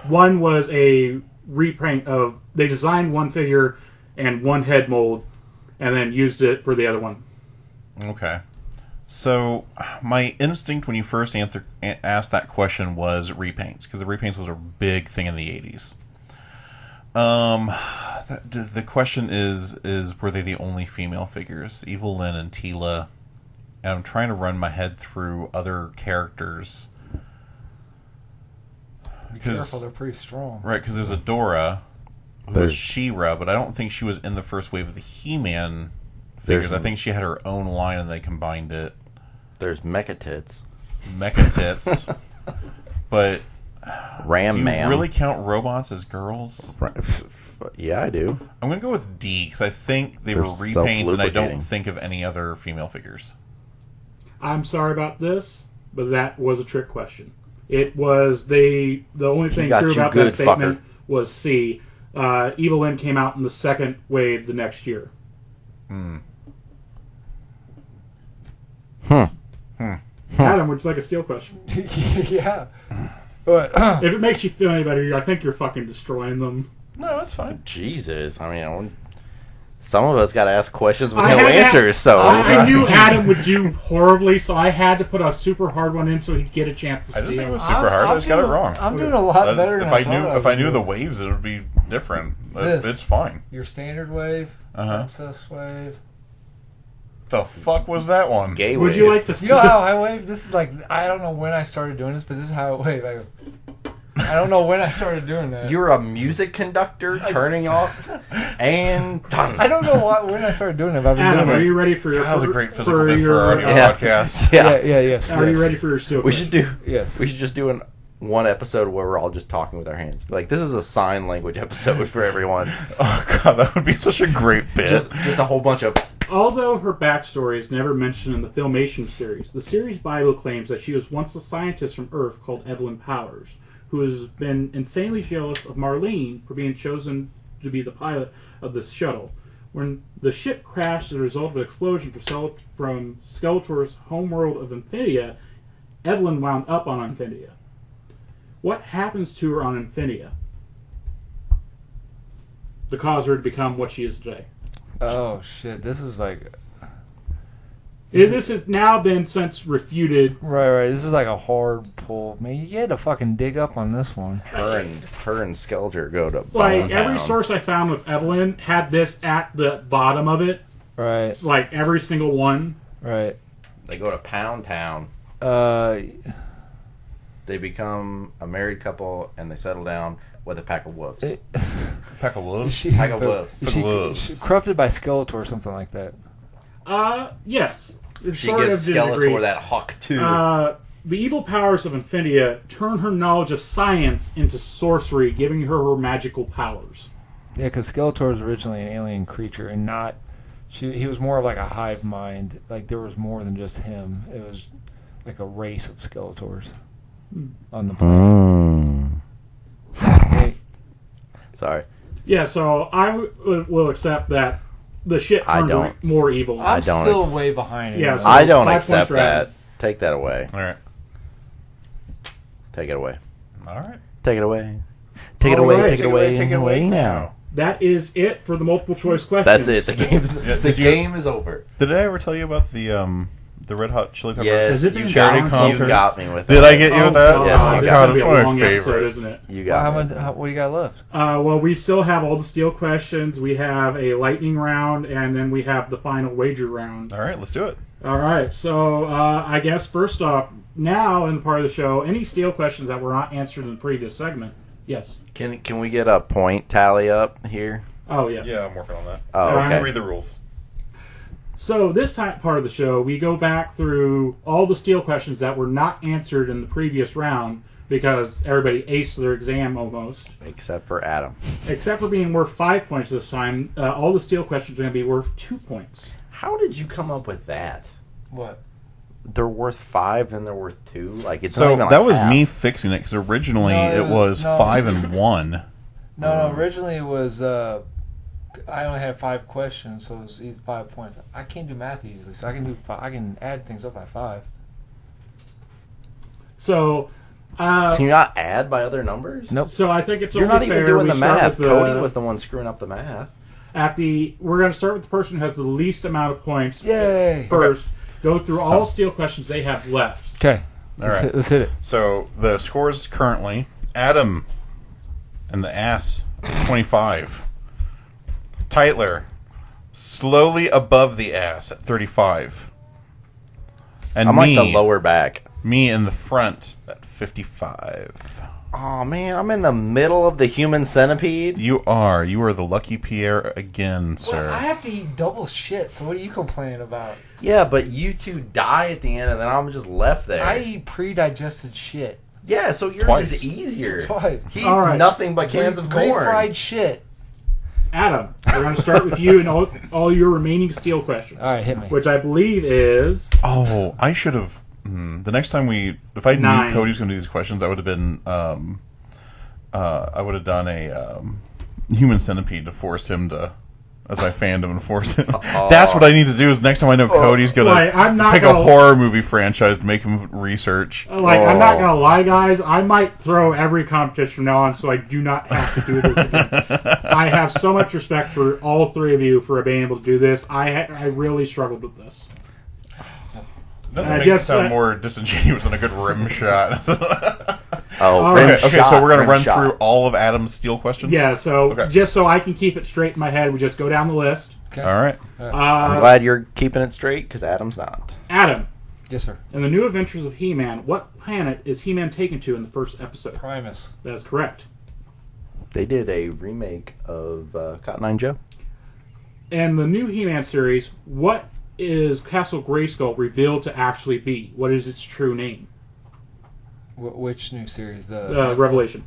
One was a repaint of. They designed one figure and one head mold, and then used it for the other one. Okay. So my instinct when you first asked that question was repaints, because the repaints was a big thing in the 80s. The question is were they the only female figures? Evil Lynn and Tila. And I'm trying to run my head through other characters. Be careful, they're pretty strong. Right, because there's Adora, who was She-Ra, but I don't think she was in the first wave of the He-Man figures. I think she had her own line and they combined it. There's Mecha Tits. But Ram do you Man. really count robots as girls? Yeah, I do. I'm going to go with D, because I think they They're were repaints, and I don't self-lubricating. think of any other female figures. I'm sorry about this, but that was a trick question. It was the only thing got true you about good, that statement fucker. was C. Evil Lynn came out in the second wave the next year. Adam, would you like a steel question? Yeah. But, If it makes you feel any better, I think you're fucking destroying them. No, that's fine. Jesus. I mean, some of us got to ask questions with I no had to- answers, so... I knew Adam would do horribly, so I had to put a super hard one in so he'd get a chance to I didn't think it steal. was super hard. I just got it wrong. I'm doing a lot That's- better than if I knew would the do. waves, it would be different. This. It's fine. Your standard wave, Uh-huh. princess wave. The fuck was that one? Gay Would wave. you like to You know steal? how I wave? This is like, I don't know when I started doing this, but this is how I wave. I go, I don't know when I started doing that. You're a music conductor turning off and done. I don't know when I started doing it, but I've been Adam, doing are it. you ready for your... That was a great physical for thing for your, our audio Yeah. podcast. Yeah. Yes. Are yes. you ready for your steel We question? should do. Yes. We should just do one episode where we're all just talking with our hands. Like, this is a sign language episode for everyone. Oh god, that would be such a great bit. Just a whole bunch of. Although her backstory is never mentioned in the Filmation series, the series Bible claims that she was once a scientist from Earth called Evelyn Powers, who has been insanely jealous of Marlene for being chosen to be the pilot of this shuttle. When the ship crashed as a result of an explosion from Skeletor's homeworld of Infinia, Evelyn wound up on Infinia. What happens to her on Infinia to cause her to become what she is today? Oh, shit. This is like... This has now been since refuted. Right. This is like a hard pull. Man, you had to fucking dig up on this one. Her and Skeletor go to Like, Bone every Town. source I found with Evelyn had this at the bottom of it. Right. Like, every single one. Right. They go to Pound Town. They become a married couple and they settle down with a pack of wolves. Pack of wolves. Pack of wolves. She corrupted by Skeletor or something like that. Yes. It She sort gives of did agree. Skeletor that hawk too. The evil powers of Infinia turn her knowledge of science into sorcery, giving her magical powers. Yeah, because Skeletor was originally an alien creature and not... He was more of like a hive mind. Like, there was more than just him. It was like a race of Skeletors on the planet. Hey, Sorry. Yeah, so I will accept that the shit I turned her don't. more evil. I'm don't still ex- way behind it. Yeah, man. so- I don't 5 accept points for Adam. that. Take that away. All right. Take it away. All right. Take it away. Take it All away. right. Take it away. Take it away now. That is it for the multiple choice questions. That's it. The game's Yeah, the did you- game is over. Did I ever tell you about the Red Hot Chili Peppers? Yes, Has it you been charity down? concert? You got me with Did that. I get you Oh, with that? God, Yes, you this is got gonna be it's a one of long my episode, favorites. isn't it? You Well, got me. what do you got left? Well, we still have all the steel questions. We have a lightning round, and then we have the final wager round. All right, let's do it. All right. So I guess first off, now in the part of the show, any steel questions that were not answered in the previous segment? Yes. Can we get a point tally up here? Oh yeah. Yeah, I'm working on that. Oh, Alright. okay. Read the rules. So this part of the show, we go back through all the steel questions that were not answered in the previous round because everybody aced their exam almost, Except for Adam. except for being worth 5 points this time. All the steel questions are going to be worth 2 points. How did you come up with that? What? They're worth 5, then they're worth 2. Like it's not So even like that was half. me fixing it because originally No, it was no. 5 and 1. No, originally it was... I only had 5 questions, so it was 5 points. I can't do math easily, so I can do. I can add things up by 5. So, Can you not add by other numbers? Nope. so I think it's You're only not even fair doing we the start math. with Cody was the one screwing up the math. we're going to start with the person who has the least amount of points Yay! first. Go through all steel questions they have left. Okay. All right. Let's hit it. So the scores currently: Adam and the ass 25, Tytler, slowly above the ass at 35. And I'm like the lower back. Me in the front at 55. Oh, man, I'm in the middle of the human centipede. You are. You are the lucky Pierre again, sir. Well, I have to eat double shit, so what are you complaining about? Yeah, but you two die at the end, and then I'm just left there. I eat pre-digested shit. Yeah, so yours Twice. is easier. Twice. He eats All nothing but cans of corn. Refried shit. Adam, we're going to start with you and all your remaining steel questions. All right, hit me. Which I believe is... Oh, I should have... the next time if I 9. knew Cody was going to do these questions, I would have been... I would have done a human centipede to force him to... As my fandom and force him. That's what I need to do. Is next time I know Cody's gonna pick a horror movie franchise to make him research. I'm not gonna lie, guys. I might throw every competition from now on, so I do not have to do this again. I have so much respect for all three of you for being able to do this. I really struggled with this. Nothing makes it sound more disingenuous than a good rim shot. Rim shot. Okay, so we're gonna run through all of Adam's steel questions. Yeah. So just so I can keep it straight in my head, we just go down the list. Okay. All right. I'm glad you're keeping it straight, because Adam's not. Adam. Yes, sir. In the New Adventures of He-Man, what planet is He-Man taken to in the first episode? Primus. That is correct. They did a remake of Cotton Eye Joe. In the new He-Man series, what is Castle Grayskull revealed to actually be? What is its true name? Which new series? The Revelation.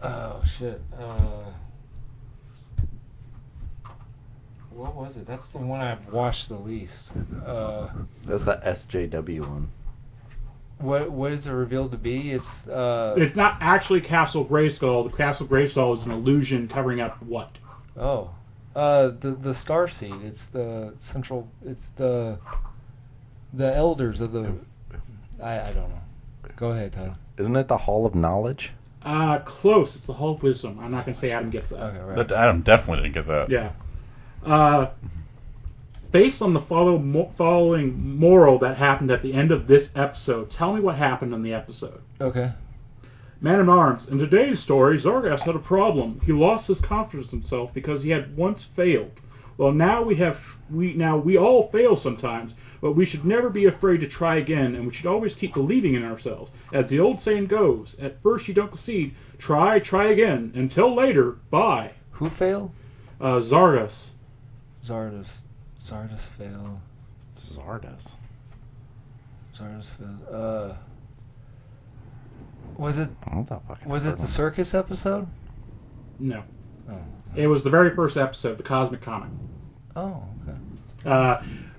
Oh shit. What was it? That's the one I've watched the least. That's the SJW one. What is it revealed to be? It's not actually Castle Grayskull. The Castle Grayskull is an illusion covering up what? the Star Seed. It's the central. It's the elders of the. I don't know. Go ahead, Tyler. Isn't it the Hall of Knowledge? Close. It's the Hall of Wisdom. I'm not going to say Adam gets that. Okay, right. But Adam definitely didn't get that. Yeah. Based on the following moral that happened at the end of this episode, tell me what happened in the episode. Okay. Man-at-Arms. In today's story, Zargas had a problem. He lost his confidence in himself because he had once failed. Well, now we all fail sometimes, but we should never be afraid to try again, and we should always keep believing in ourselves. As the old saying goes, at first you don't concede, try again. Until later, bye. Who failed? Zardas. Zardas failed. Zardas failed. Was it the circus episode? No. Oh. It was the very first episode, the Cosmic Comet. Oh, okay.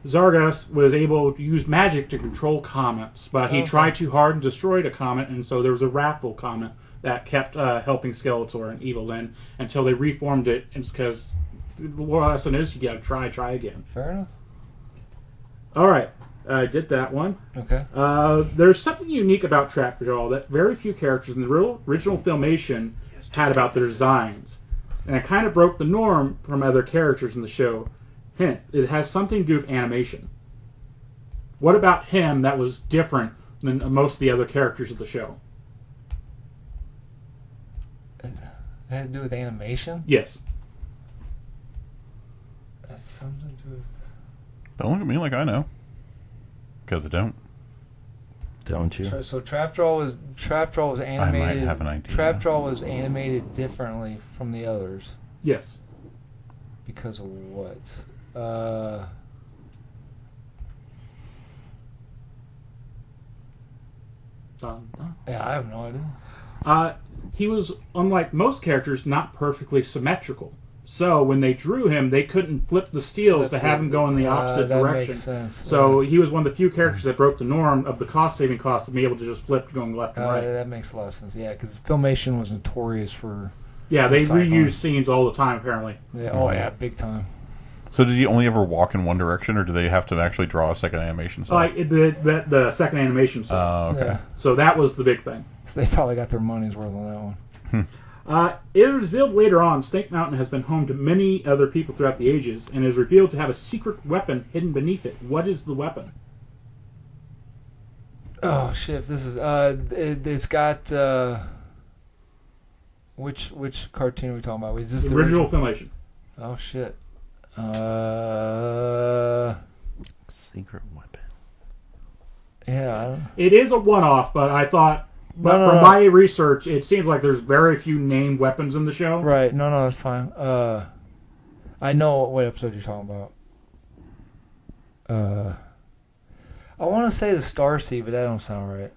Zargas was able to use magic to control comets, but he tried too hard and destroyed a comet, and so there was a wrathful comet that kept helping Skeletor and Evil Lyn until they reformed it. It's because the lesson is you got to try again. Fair enough. All right, I did that one. Okay. There's something unique about Trap Patrol that very few characters in the original Filmation had about their designs, and it kind of broke the norm from other characters in the show. Hint, it has something to do with animation. What about him that was different than most of the other characters of the show? It had to do with animation? Yes. That's something to do with... Don't look at me like I know. Because I don't. Don't you? So Trapjaw was animated. I might have an idea. Trapjaw was animated differently from the others. Yes. Because of what? Yeah, I have no idea. He was, unlike most characters, not perfectly symmetrical. So when they drew him, they couldn't flip the steels to have him go in the opposite that direction. Makes sense. So he was one of the few characters that broke the norm of the cost-saving cost to be able to just flip going left and right. That makes a lot of sense. Yeah, because Filmation was notorious for... Yeah, they recycling. reuse scenes all the time, apparently. Yeah, oh, yeah, big time. So did he only ever walk in one direction, or do they have to actually draw a second animation style? The second animation style. Oh, okay. Yeah. So that was the big thing. So they probably got their money's worth on that one. It is revealed later on Snake Mountain has been home to many other people throughout the ages and is revealed to have a secret weapon hidden beneath it. What is the weapon? Oh, shit. This is... it's got... Which cartoon are we talking about? Is this The original Filmation. Oh shit. Secret weapon. Yeah. It is a one-off, but I thought, from my research, it seems like there's very few named weapons in the show. Right. No, that's fine. I know what episode you're talking about. I want to say the Starseed, but that don't sound right.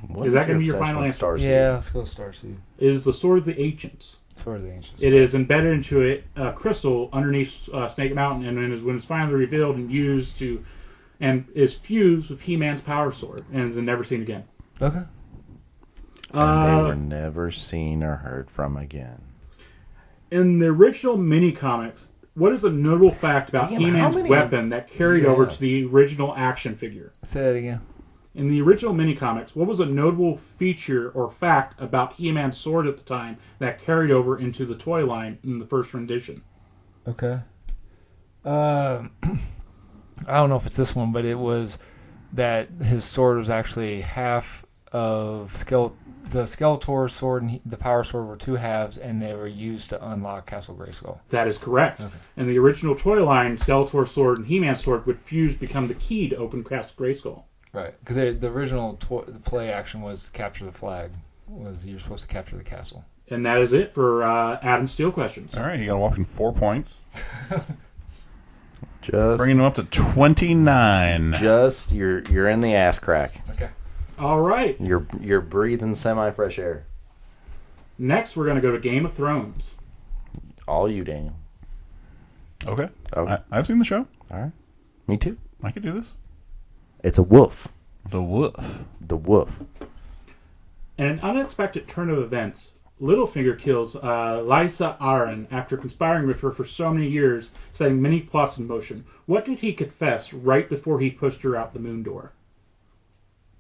What Is that your gonna be your obsession final with answer? Starseed? Yeah, let's go Starseed. It is the Sword of the Ancients. For the ancients. It is embedded into a crystal underneath Snake Mountain, and when it's finally revealed and used and is fused with He-Man's power sword, and is never seen again. Okay. And they were never seen or heard from again. In the original mini comics, what is a notable fact about Damn, He-Man's how many- weapon that carried over to the original action figure? Say that again. In the original mini comics, what was a notable feature or fact about He-Man's sword at the time that carried over into the toy line in the first rendition? Okay. I don't know if it's this one, but it was that his sword was actually half of the Skeletor's sword and the Power Sword were two halves, and they were used to unlock Castle Grayskull. That is correct. Okay. In the original toy line, Skeletor's sword and He-Man's sword would fuse to become the key to open Castle Grayskull. Right. Because the original play action was capture the flag. You're supposed to capture the castle. And that is it for Adam Steele questions. All right, you got a whopping 4 points. Just Bringing them up to 29. you're in the ass crack. Okay. All right. You're breathing semi-fresh air. Next, we're going to go to Game of Thrones. All you, Daniel. Okay. Okay. I've seen the show. All right. Me too. I could do this. It's a wolf. The Wolf. The wolf. In an unexpected turn of events, Littlefinger kills Lysa Arryn after conspiring with her for so many years, setting many plots in motion. What did he confess right before he pushed her out the moon door?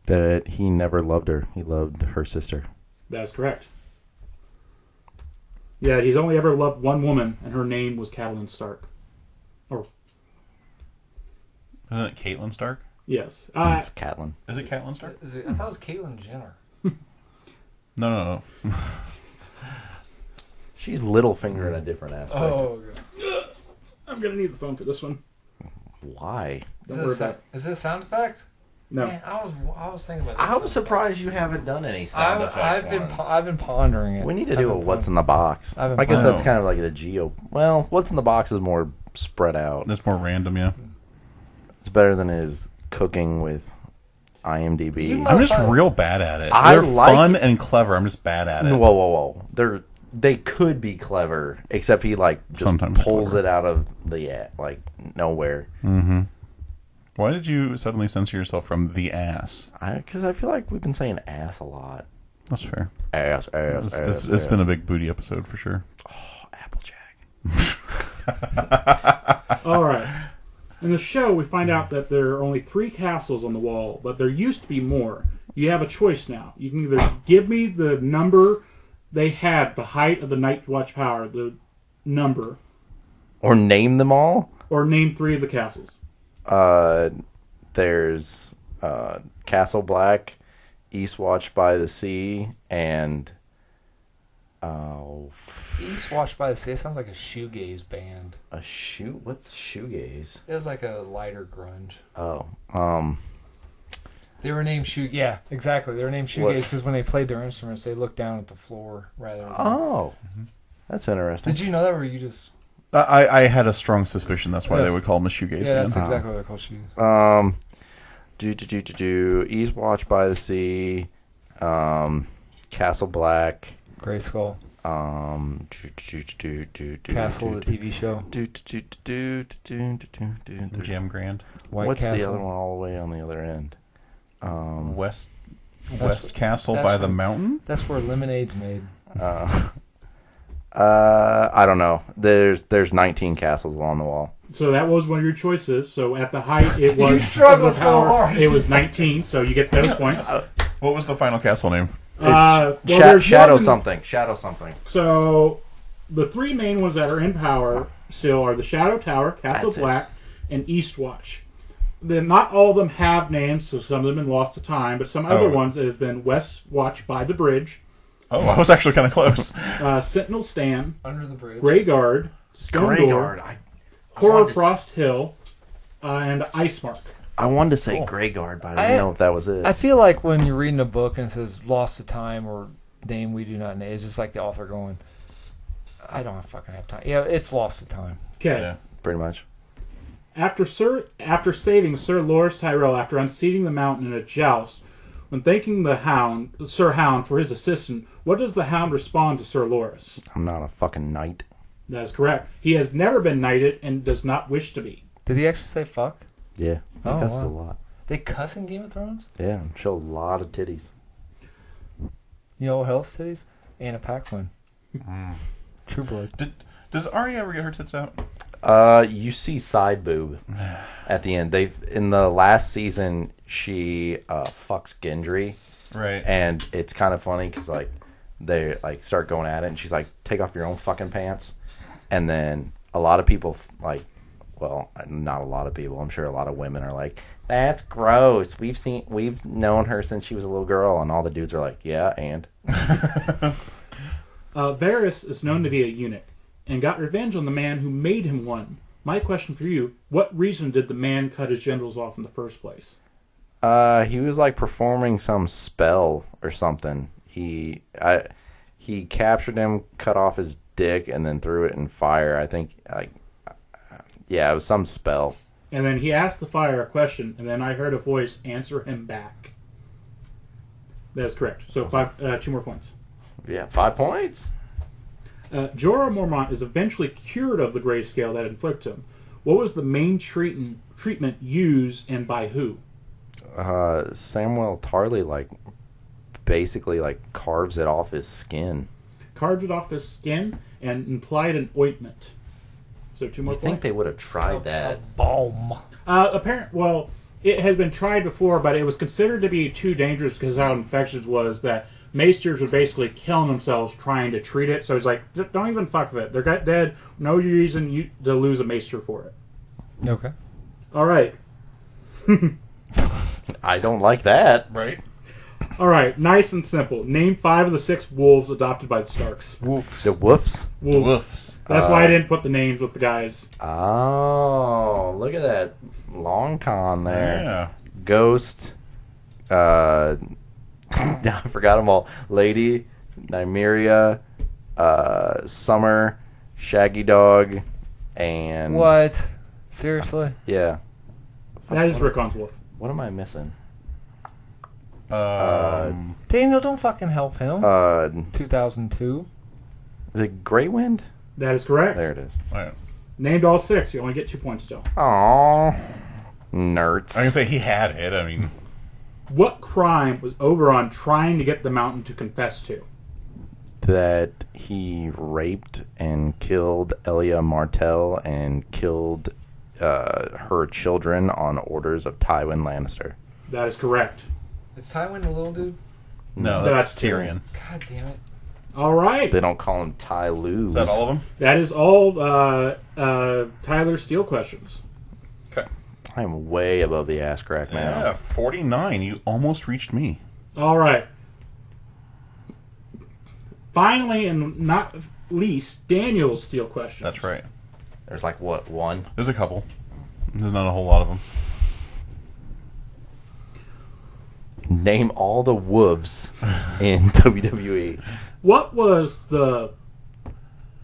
That he never loved her. He loved her sister. That is correct. Yeah, he's only ever loved one woman, and her name was Catelyn Stark. Or, Isn't it Caitlin Stark? yes. It's Catelyn. Is it Caitlin Stark? I thought it was Caitlyn Jenner. No. She's Littlefinger in a different aspect. Oh, I'm going to need the phone for this one. Why? is this a sound effect? No. Man, I was thinking about that. I'm surprised you haven't done any sound effect I've been pondering it. We need to do a what's in the box. I've been I guess playing- that's kind of like the geo. Well, what's in the box is more spread out. That's more random, yeah. It's better than his cooking with IMDb. I'm just real bad at it. I They're like- fun and clever. I'm just bad at it. Whoa. They could be clever, except he just Sometimes pulls clever. it out of the nowhere. Mm-hmm. Why did you suddenly censor yourself from the ass? Because I feel like we've been saying ass a lot. That's fair. Ass. It's been a big booty episode for sure. Oh, Applejack. All right. In the show, we find out that there are only 3 castles on the wall, but there used to be more. You have a choice now. You can either give me the number they had, the height of the Night Watch power, the number, Or name them all. or name 3 of the castles. There's Castle Black, Eastwatch by the Sea, and Eastwatch by the Sea. It sounds like a shoegaze band. What's shoegaze? It was like a lighter grunge. Oh, They were named shoe. Yeah, exactly. They were named shoegaze because when they played their instruments, they looked down at the floor rather than. oh, that's interesting. Did you know that, or you just? I had a strong suspicion that's why Yeah. they would call them a shoegaze Yeah, band. that's exactly what they're called. Shoe. Eastwatch by the Sea, Castle Black, Gray Skull. Castle Castle, the TV show. Jam Grand. White What's Castle. the other one all the way on the other end? West Castle that's by the what- mountain? That's where lemonade's made. I don't know. There's 19 castles along the wall. So that was one of your choices. So at the height, it was... You struggled the so power, hard. It was 19, so you get those points. What was the final castle name? Well, It's there's Shadow more than- something. Shadow something. So the 3 main ones that are in power still are the Shadow Tower, Castle That's it. Black, and Eastwatch. Then not all of them have names, so some of them have been lost to time, but some other ones have been Westwatch by the Bridge, Oh, I was actually kind of close. Sentinel Stand, Under the bridge. Grey Guard, Stone Greyguard. Door, I Horror wanted to Frost Hill, and Ice Mark. I wanted to say Cool. Greyguard, but I didn't know if that was it. I feel like when you're reading a book and it says "Lost to Time" or "Name We Do Not Know," it's just like the author going, "I don't fucking have time." Yeah, it's lost to time. Okay. Yeah. Pretty much. After saving Sir Loris Tyrell after unseating the mountain in a joust, when thanking the Sir Hound for his assistance, what does the Hound respond to Sir Loris? I'm not a fucking knight. That is correct. He has never been knighted and does not wish to be. Did he actually say "fuck"? Yeah. He Oh, cusses wow. a lot. They cuss in Game of Thrones? Yeah, show a lot of titties. You know what else titties? Anna Paquin. True Blood. Does Arya ever get her tits out? You see side boob at the end. In the last season, she fucks Gendry, Right. and it's kind of funny because like they like start going at it, and she's like, "Take off your own fucking pants," and then a lot of people like, well, not a lot of people. I'm sure a lot of women are like, "That's gross. We've known her since she was a little girl," and all the dudes are like, "Yeah, and." Varys is known to be a eunuch and got revenge on the man who made him one. My question for you, what reason did the man cut his genitals off in the first place? He was like performing some spell or something. He captured him, cut off his dick, and then threw it in fire. I think, it was some spell. And then he asked the fire a question, and then I heard a voice answer him back. That is correct. So 2 more points. Yeah, 5 points. Jorah Mormont is eventually cured of the grayscale that inflicted him. What was the main treatment used and by who? Samuel Tarly basically carves it off his skin. Carved it off his skin and applied an ointment. So 2 more You points. think they would have tried that? Bomb. Well, it has been tried before, but it was considered to be too dangerous because how infectious it was that maesters were basically killing themselves trying to treat it. So he's like, don't even fuck with it. They're dead. No reason to lose a maester for it. Okay. All right. I don't like that. Right. All right. Nice and simple. Name 5 of the 6 wolves adopted by the Starks. Wolf. The woofs? Wolves. Woofs. That's why I didn't put the names with the guys. Oh, look at that long con there. Yeah. Ghost. I forgot them all. Lady, Nymeria, Summer, Shaggy Dog, and What? Seriously? yeah. That is Rickon's wolf. What am I missing? Daniel, don't fucking help him. 2002. Is it Greywind? That is correct. There it is. Right. Named all 6. You only get 2 points still. Aww. Nerds. I can say he had it. I mean, What crime was Oberon trying to get the mountain to confess to? That he raped and killed Elia Martell and killed her children on orders of Tywin Lannister. That is correct. Is Tywin the little dude? no, That's that's Tyrion. God damn it. All right. They don't call him Ty Lue. Is that all of them? That is all Tyler Steele questions. Okay. I'm way above the ass crack now. Yeah, 49. You almost reached me. All right. Finally, and not least, Daniel's Steele questions. That's right. There's what, one? There's a couple. There's not a whole lot of them. Name all the wolves in WWE. What was the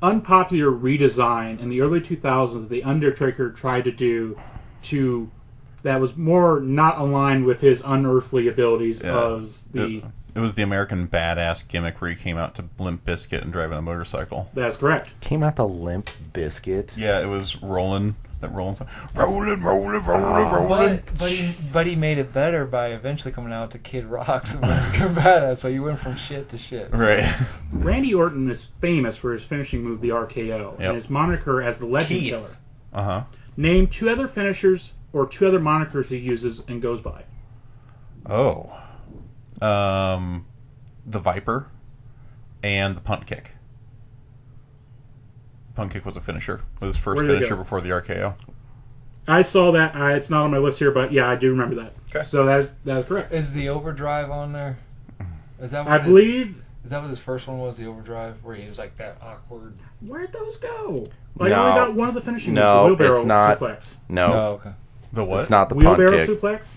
unpopular redesign in the early 2000s that The Undertaker tried to do that was more not aligned with his unearthly abilities as the... It was the American Badass gimmick where he came out to Limp Bizkit and driving a motorcycle. That's correct. Came out the Limp Biscuit. Yeah, it was rolling. That rolling song. Rolling. But he made it better by eventually coming out to Kid Rock's American Badass. So you went from shit to shit. Right. Randy Orton is famous for his finishing move, the RKO, and his moniker as the Legend Keith. Killer. Uh-huh. Name 2 other finishers or 2 other monikers he uses and goes by. Oh. The Viper and the punt kick. Punt kick was a finisher. It was his first Where did it finisher go? before the RKO. I saw that. It's not on my list here, but yeah, I do remember that. Okay. So that is correct. Is the overdrive on there? Is that what I believe... Is that what his first one was, the overdrive, where he was like that awkward? Where'd those go? Well, you only got one of the finishing moves. No, The wheelbarrow it's not. suplex. No, Oh, okay. The what? it's not the pump Wheelbarrow kick. suplex?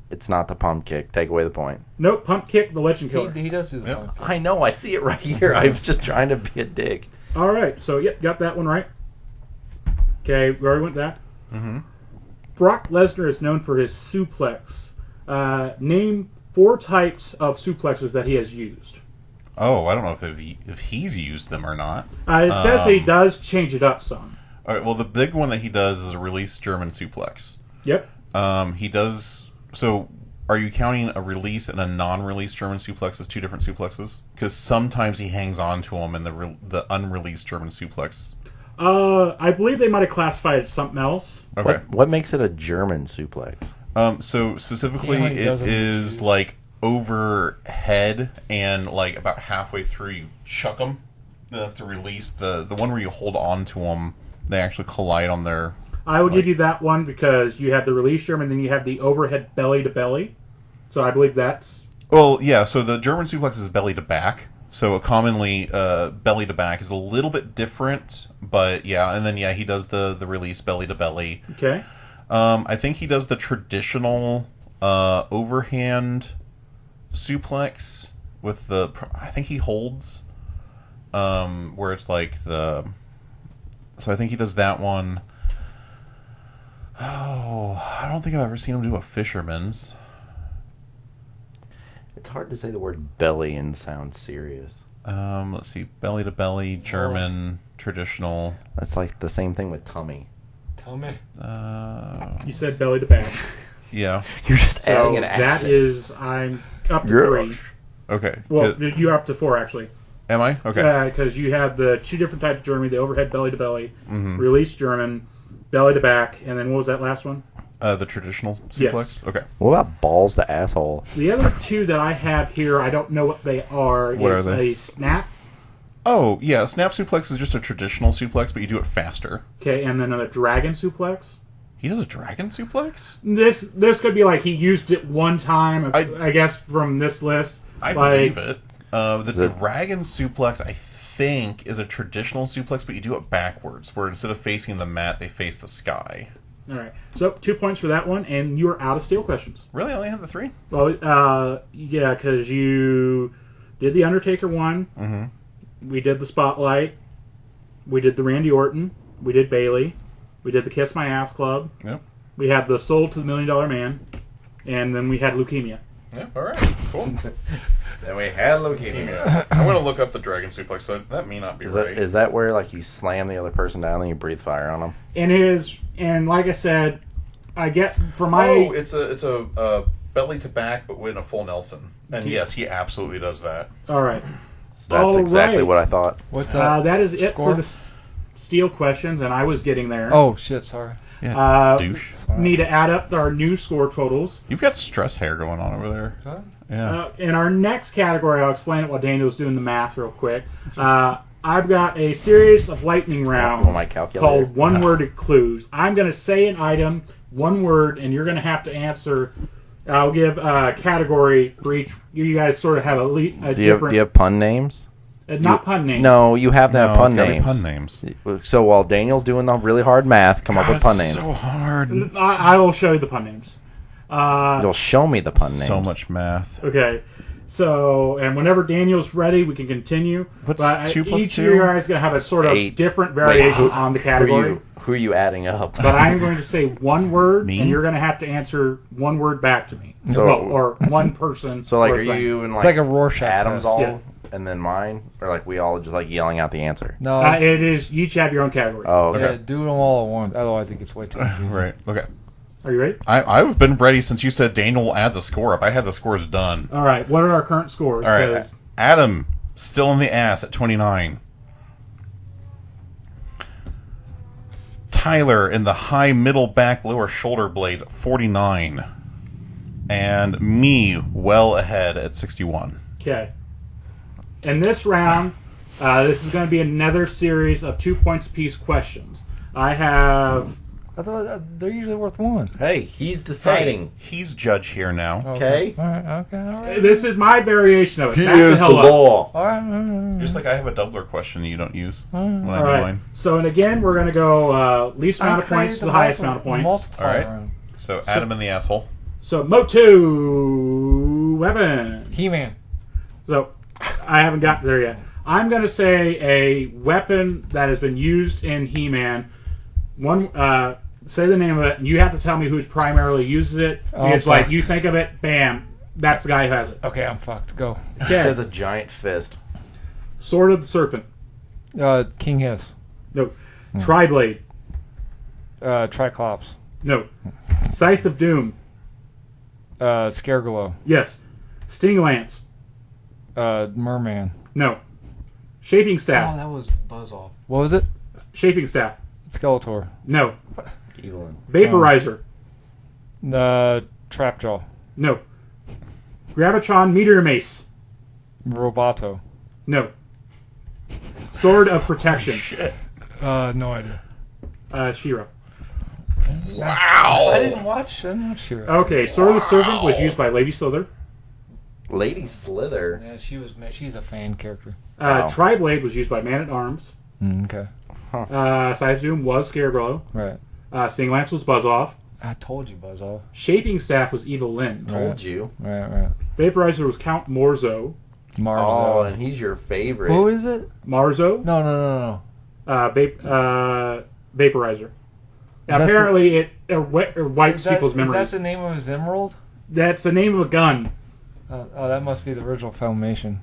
It's not the pump kick. Take away the point. Nope, pump kick, the legend killer. He does do the Yep. pump kick. I know. I see it right here. I was just trying to be a dick. All right, so yep, got that one right. Okay, we already went that. Mm-hmm. Brock Lesnar is known for his suplex. Name 4 types of suplexes that he has used. Oh, I don't know if he's used them or not. It says he does change it up some. All right. Well, the big one that he does is a release German suplex. Yep. He does. So, are you counting a release and a non-release German suplex as 2 different suplexes? Because sometimes he hangs on to them in the unreleased German suplex. I believe they might have classified it as something else. Okay. What makes it a German suplex? So specifically, Yeah, he it doesn't is use- like overhead and like about halfway through you chuck them. That's to release the one where you hold on to them. They actually collide on their. I would give you that one because you have the release German, then you have the overhead belly to belly. So I believe that's... Well, yeah. So the German suplex is belly to back. So commonly, belly to back is a little bit different, but yeah. And then yeah, he does the release belly to belly. Okay. I think he does the traditional overhand suplex with the. I think he holds, where it's like the. So I think he does that one. Oh, I don't think I've ever seen him do a fisherman's. It's hard to say the word belly and sound serious. Let's see, belly to belly, German, traditional. That's like the same thing with tummy. Tell me. You said belly to back. Yeah. You're just So adding an that accent. is... I'm up to You're 3. Okay. Well, you're up to 4, actually. Am I? Okay. Because you have the 2 different types of German, the overhead belly to belly, Mm-hmm. release German, belly to back, and then what was that last one? The traditional suplex. Yes. Okay. What about balls to asshole? The other 2 that I have here, I don't know what they are. What is are they? a snap, Oh yeah, snap suplex is just a traditional suplex, but you do it faster. okay, and then a dragon suplex. He does a dragon suplex. This could be like he used it one time, I guess, from this list. I Like, believe it. The dragon suplex, I think, is a traditional suplex, but you do it backwards, where instead of facing the mat, they face the sky. All right, so 2 points for that one, and you are out of steel questions. Really, I only have the 3. Well, yeah, because you did the Undertaker one. Mm-hmm. We did the Spotlight. We did the Randy Orton. We did Bailey. We did the Kiss My Ass Club. Yep. We had the Sold to the $1 Million Man. And then we had Leukemia. Yeah. All right. Cool. Then we had leukemia. I'm gonna look up the dragon suplex. So that may not be Is right. is that where like you slam the other person down and you breathe fire on them? And like I said, I get for my... Oh, it's a belly to back, but with a full Nelson. And yes, he absolutely does that. All right. That's All exactly right. what I thought. What's that? That is it Score? for the steel questions, and I was getting there. Oh shit! Sorry. Yeah. Douche. Need to add up our new score totals. You've got stress hair going on over there. Huh? Yeah. In our next category, I'll explain it while Daniel's doing the math real quick. I've got a series of lightning rounds On my calculator. called one-worded clues. I'm going to say an item, one word, and you're going to have to answer. I'll give a category for each. You guys sort of have a Do you different... have pun names? not pun names. No, you have to have No, pun it's gotta be names. Pun names. So while Daniel's doing the really hard math, come up with pun names. So hard. I will show you the pun names. You'll show me the pun names. So much math. Okay. So, and whenever Daniel's ready, we can continue. What's But 2 plus each 2? of you guys is going to have a sort of 8. different variation on the category. Who are you adding up? But I'm going to say one word, Me? and you're going to have to answer one word back to me. So- or one person. So like, or are thing. you in It's like a Rorschach Adam's test. all Yeah. and then mine, or like we all just like yelling out the answer? No. It is. You each have your own category. Oh, okay. Yeah, do them all at once. Otherwise, it gets way too confusing. Right. Okay. Are you ready? I've been ready since you said Daniel will add the score up. I had the scores done. All right. What are our current scores? All right. 'Cause Adam still in the ass at 29. Tyler in the high, middle, back, lower shoulder blades at 49. And me well ahead at 61. Okay. In this round, this is going to be another series of 2 points apiece questions. I have I thought they're usually worth one. Hey, he's deciding. He's judge here now. Okay. All right. This is my variation of it. He Back is the hell up. law. All right. Just like I have a doubler question that you don't use when I All do right. mine. So, and again, we're going to go least amount of points to the highest amount of points. All right. So Adam in the asshole. So, Motu weapon. He-Man. So, I haven't gotten there yet. I'm going to say a weapon that has been used in He-Man. Say the name of it, and you have to tell me who's primarily uses it. It's like you think of it, bam, that's the guy who has it. Okay, I'm fucked. Go. He says a giant fist. Sword of the Serpent. King Hiss. No. Tri-Blade. Triclops. No. Scythe of Doom. Scareglow. Yes. Sting Lance. Merman. No. Shaping Oh, Staff. that was Buzz-Off. What was it? Shaping Staff. Skeletor. No. Evelyn. Vaporizer. Trapjaw. No. Gravitron Meteor Mace. Roboto. No. Sword of Protection. Shit. No idea. She-Ra. Wow. I didn't watch She-Ra. Okay, Sword of the Serpent was used by Lady Slither. Lady Slither. Yeah, she's a fan character. Wow. Tri-Blade was used by Man-at-Arms. Okay. Scythe of Doom was Scareglow. Right. Sting Lance was Buzz-Off. I told you, Buzz-Off. Shaping Staff was Evil Lyn. Told you. Right. Vaporizer was Count Morzo. Marzo. Oh, and he's your favorite. Who is it? Marzo. No. Vaporizer. That's Apparently, it wipes people's Is memories. that the name of his emerald? That's the name of a gun. That must be the original Filmation.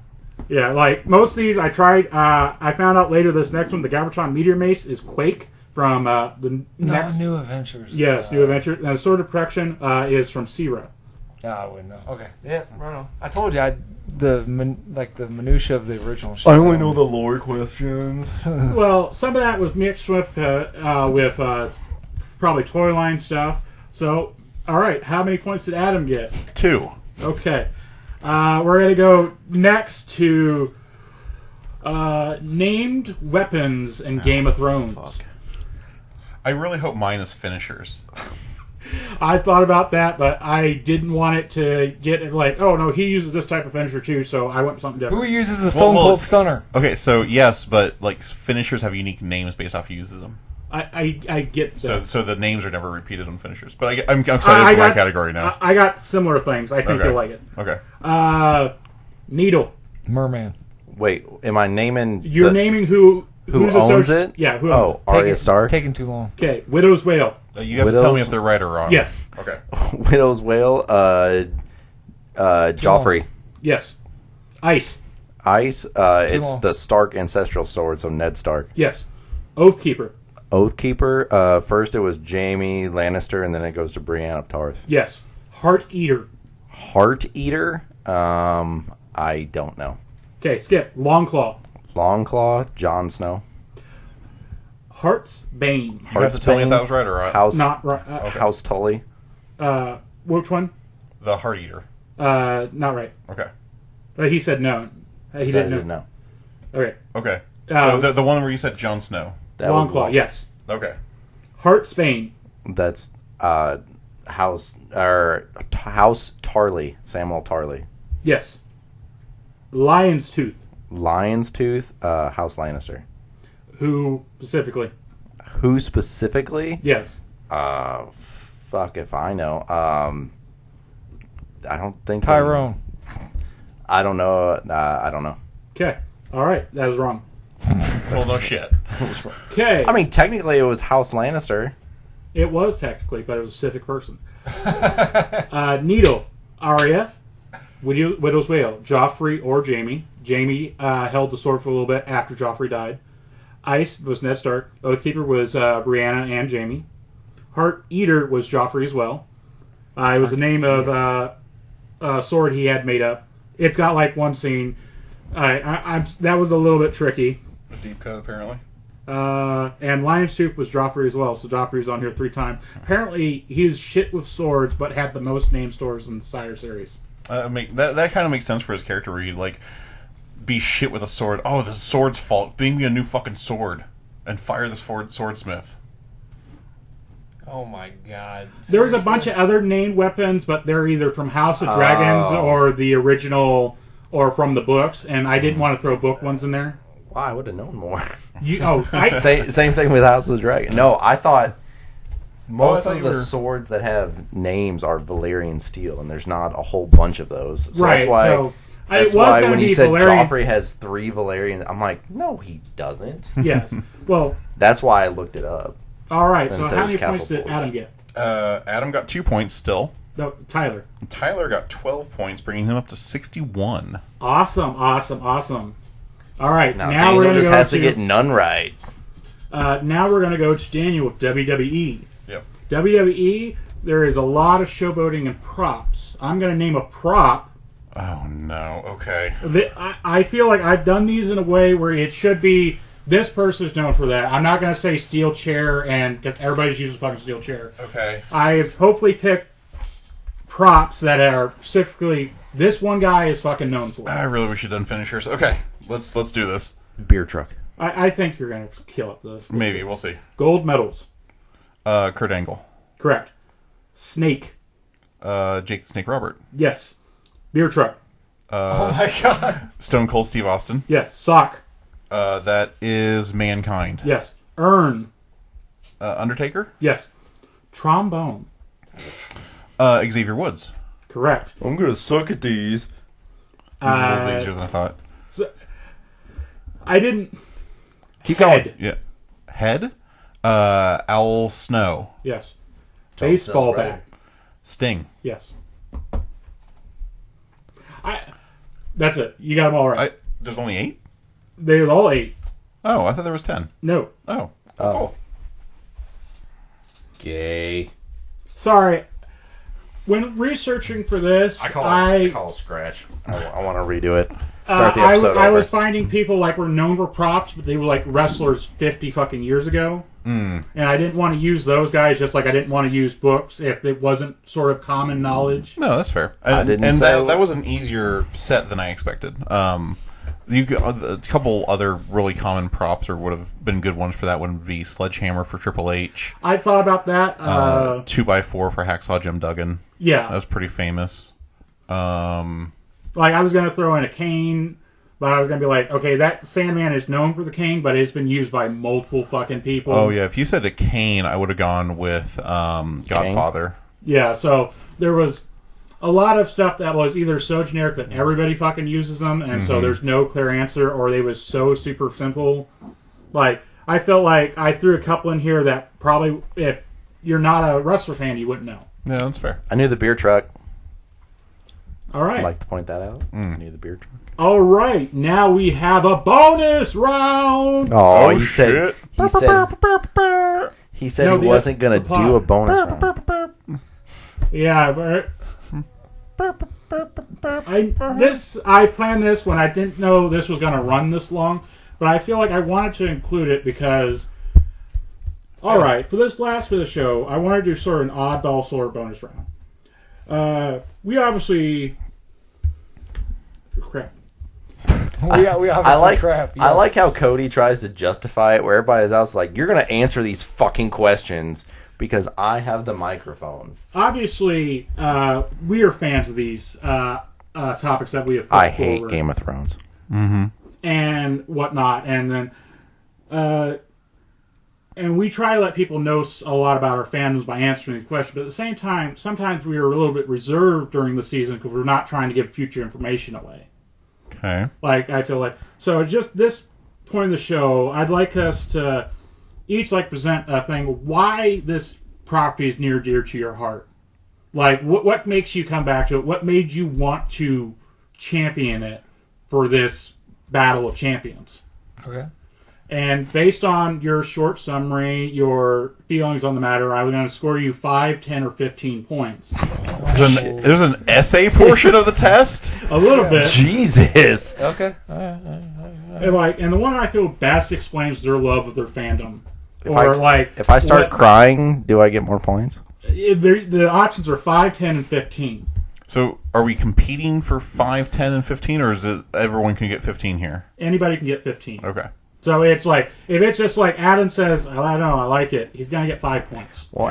Yeah, like most of these, I tried. I found out later this next one, the Galvatron Meteor Mace, is Quake from the next. New Adventures. Yes, New Adventure. And the Sword of Protection is from She-Ra. I wouldn't know. Okay. Yeah, right on. I told you, the minutia of the original. I only know the lore questions. Well, some of that was mixed with probably toy line stuff. So, all right, how many points did Adam get? 2. Okay. We're going to go next to named weapons in Game of Thrones. Fuck. I really hope mine is finishers. I thought about that, but I didn't want it to get like, oh no, he uses this type of finisher too, so I went with something different. Who uses a Stone Cold Stunner? Okay, so yes, but like finishers have unique names based off who uses them. I get that. So the names are never repeated on finishers. But I'm excited for my category now. I got similar things. I think you'll like it. Okay. Needle. Merman. Wait, am I naming? You're naming who's owns it? Yeah, who owns it? Arya Stark. Taking too long. Okay, Widow's Wail. You have to tell me if they're right or wrong. Yes. Okay. Widow's Wail. Joffrey. Yes. Ice. It's long. the Stark ancestral sword, so Ned Stark. Yes. Oathkeeper. Oathkeeper. First it was Jaime Lannister, and then it goes to Brienne of Tarth. Yes. Heart Eater. Heart Eater. I don't know. Okay, skip. Longclaw. Longclaw. Jon Snow. Heart's Bane. You have to tell me if that was right or wrong. House. Not right. House Tully. Which one? The Heart Eater. Not right. Okay. He said no. He didn't know. Okay. Okay. So the one where you said Jon Snow. That was Longclaw. Yes. Okay. Heart's Bane. That's House Tarly. Samuel Tarly. Yes. Lion's Tooth. Lion's Tooth. House Lannister. Who specifically? Who specifically? Yes. Fuck if I know. I don't think Tyrone. I don't know. I don't know. Okay. All right. That was wrong. Well, no shit. Okay. I mean, technically, it was House Lannister. It was technically, but it was a specific person. Needle. Arya. Widow's Wail. Joffrey or Jaime. Jaime held the sword for a little bit after Joffrey died. Ice was Ned Stark. Oathkeeper was Brianna and Jaime. Heart Eater was Joffrey as well. It was the name of a sword he had made up. It's got like one scene. That was a little bit tricky. A deep cut, apparently. And Lion's Tooth was Joffrey as well, so Joffrey's on here 3 times. Apparently, he's shit with swords, but had the most named swords in the Sire series. That kind of makes sense for his character, where he'd like be shit with a sword. Oh, the sword's fault. Bring me a new fucking sword and fire this swordsmith. Oh my god. There's a bunch of other named weapons, but they're either from House of Dragons or the original or from the books, and I didn't want to throw book ones in there. Wow, I would have known more. Same thing with House of the Dragon. No, I thought most of the were... swords that have names are Valyrian steel, and there's not a whole bunch of those. So right. That's why. So, that's why when you said Joffrey has 3 Valyrian, I'm like, no, he doesn't. Yes. Well. That's why I looked it up. All right. So how many points did Adam get? Adam got 2 points still. No, Tyler. Tyler got 12 points, bringing him up to 61. Awesome. All right. Now we're Daniel going just has to get none right. Now we're going to go to Daniel with WWE. Yep. WWE, there is a lot of showboating and props. I'm going to name a prop. Oh, no. Okay. I feel like I've done these in a way where it should be... This person is known for that. I'm not going to say steel chair, and because everybody's using fucking steel chair. Okay. I've hopefully picked props that are specifically this one guy is fucking known for. I really wish you'd done finishers. Okay, let's do this. Beer truck. I think you're going to kill it this. Maybe we'll see. Gold medals. Kurt Angle. Correct. Snake. Jake the Snake Robert. Yes. Beer truck. Oh my god. Stone Cold Steve Austin. Yes. Sock. That is Mankind. Yes. Urn. Undertaker? Yes. Trombone. Xavier Woods. Correct. I'm going to suck at these. This is a little easier than I thought. So, I didn't... Keep going. Yeah. Head? Owl Snow. Yes. Baseball right. bat. Sting. Yes. That's it. You got them all right. There's only 8? They were all 8. Oh, I thought there was 10. No. Oh. Cool. Gay. Sorry. When researching for this, I call it scratch. I want to redo it. Start the episode over. I was finding people like were known for props, but they were like wrestlers 50 fucking years ago. And I didn't want to use those guys, just like I didn't want to use books if it wasn't sort of common knowledge. No, that's fair. That was an easier set than I expected. A couple other really common props, or would have been good ones for that, would be Sledgehammer for Triple H. I thought about that. 2x4 for Hacksaw Jim Duggan. Yeah. That was pretty famous. Like, I was going to throw in a cane, but I was going to be like, okay, that Sandman is known for the cane, but it's been used by multiple fucking people. Oh, yeah. If you said a cane, I would have gone with Godfather. Yeah, so there was a lot of stuff that was either so generic that everybody fucking uses them, and so there's no clear answer, or they was so super simple. Like, I felt like I threw a couple in here that probably, if you're not a wrestler fan, you wouldn't know. Yeah, that's fair. I knew the beer truck. All right. I'd like to point that out. I knew the beer truck. All right. Now we have a bonus round. Oh, he shit. He said he wasn't going to do a bonus round. Yeah, but I planned this when I didn't know this was going to run this long, but I feel like I wanted to include it because, all right, for this last bit of the show, I wanted to do sort of an oddball sort of bonus round. We obviously... Crap. We obviously crap. Yes. I like how Cody tries to justify it where everybody else is like, you're going to answer these fucking questions because I have the microphone. Obviously, we are fans of these topics that we have put I hate forward. Game of Thrones. And whatnot. And then... and we try to let people know a lot about our fandoms by answering the question, but at the same time, sometimes we are a little bit reserved during the season because we're not trying to give future information away. Okay. Like, I feel like... So, just this point in the show, I'd like us to each, present a thing, why this property is near dear to your heart. Like, what makes you come back to it? What made you want to champion it for this Battle of Champions? Okay. And based on your short summary, your feelings on the matter, I'm going to score you 5, 10, or 15 points. There's an essay portion of the test? A little bit. Jesus. Okay. And the one I feel best explains their love of their fandom. If I start crying, do I get more points? The options are 5, 10, and 15. So, are we competing for 5, 10, and 15, or is it everyone can get 15 here? Anybody can get 15. Okay. So it's like, if it's just like Adam says, I don't know, I like it, he's going to get 5 points. Well,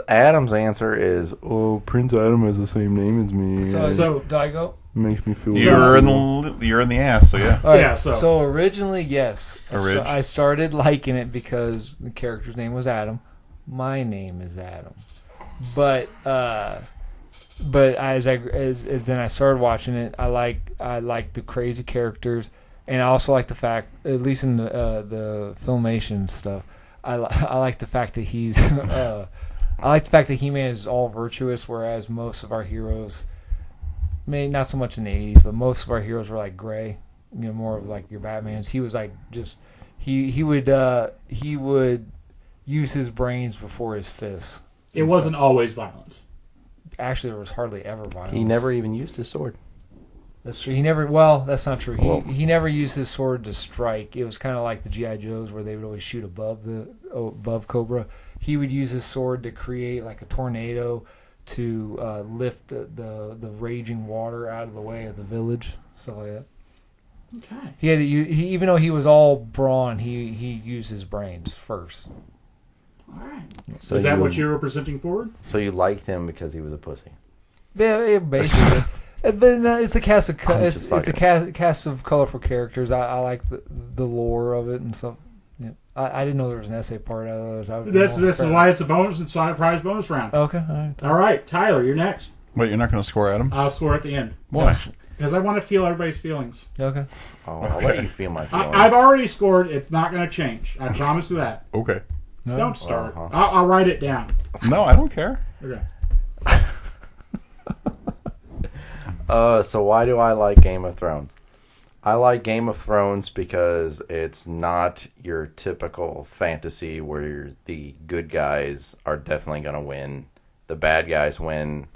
Adam's answer is, oh, Prince Adam has the same name as me. So do I go? Makes me feel You're in the ass, so yeah. All right, Yeah, so originally, yes. Orig. I started liking it because the character's name was Adam. My name is Adam. But as then I started watching it, I like the crazy characters, and I also like the fact, at least in the filmation stuff, I like the fact that he's I like the fact that He-Man is all virtuous, whereas most of our heroes, maybe not so much in the 80s, but most of our heroes were like gray, more of like your Batmans. He was like just he would use his brains before his fists. It wasn't always violence. Actually, there was hardly ever violence. He never even used his sword. That's true. He never. Well, that's not true. Well, He never used his sword to strike. It was kind of like the GI Joes, where they would always shoot above Cobra. He would use his sword to create like a tornado to lift the raging water out of the way of the village, stuff like that. Okay. He had to even though he was all brawn, he used his brains first. All right. So Is that what you were presenting forward? So you liked him because he was a pussy? Yeah, basically. But it's a cast of it's a cast of colorful characters. I like the lore of it and stuff. Yeah. I didn't know there was an essay part of it. This is why it's a bonus and surprise bonus round. Okay. All right. All right, Tyler, you're next. Wait, you're not going to score Adam? I'll score at the end. Why? Because I want to feel everybody's feelings. Okay. Oh, I'll let you feel my feelings. I've already scored. It's not going to change. I promise you that. Okay. No. Don't start. Uh-huh. I'll write it down. No, I don't care. Okay. So why do I like Game of Thrones? I like Game of Thrones because it's not your typical fantasy where the good guys are definitely going to win. The bad guys win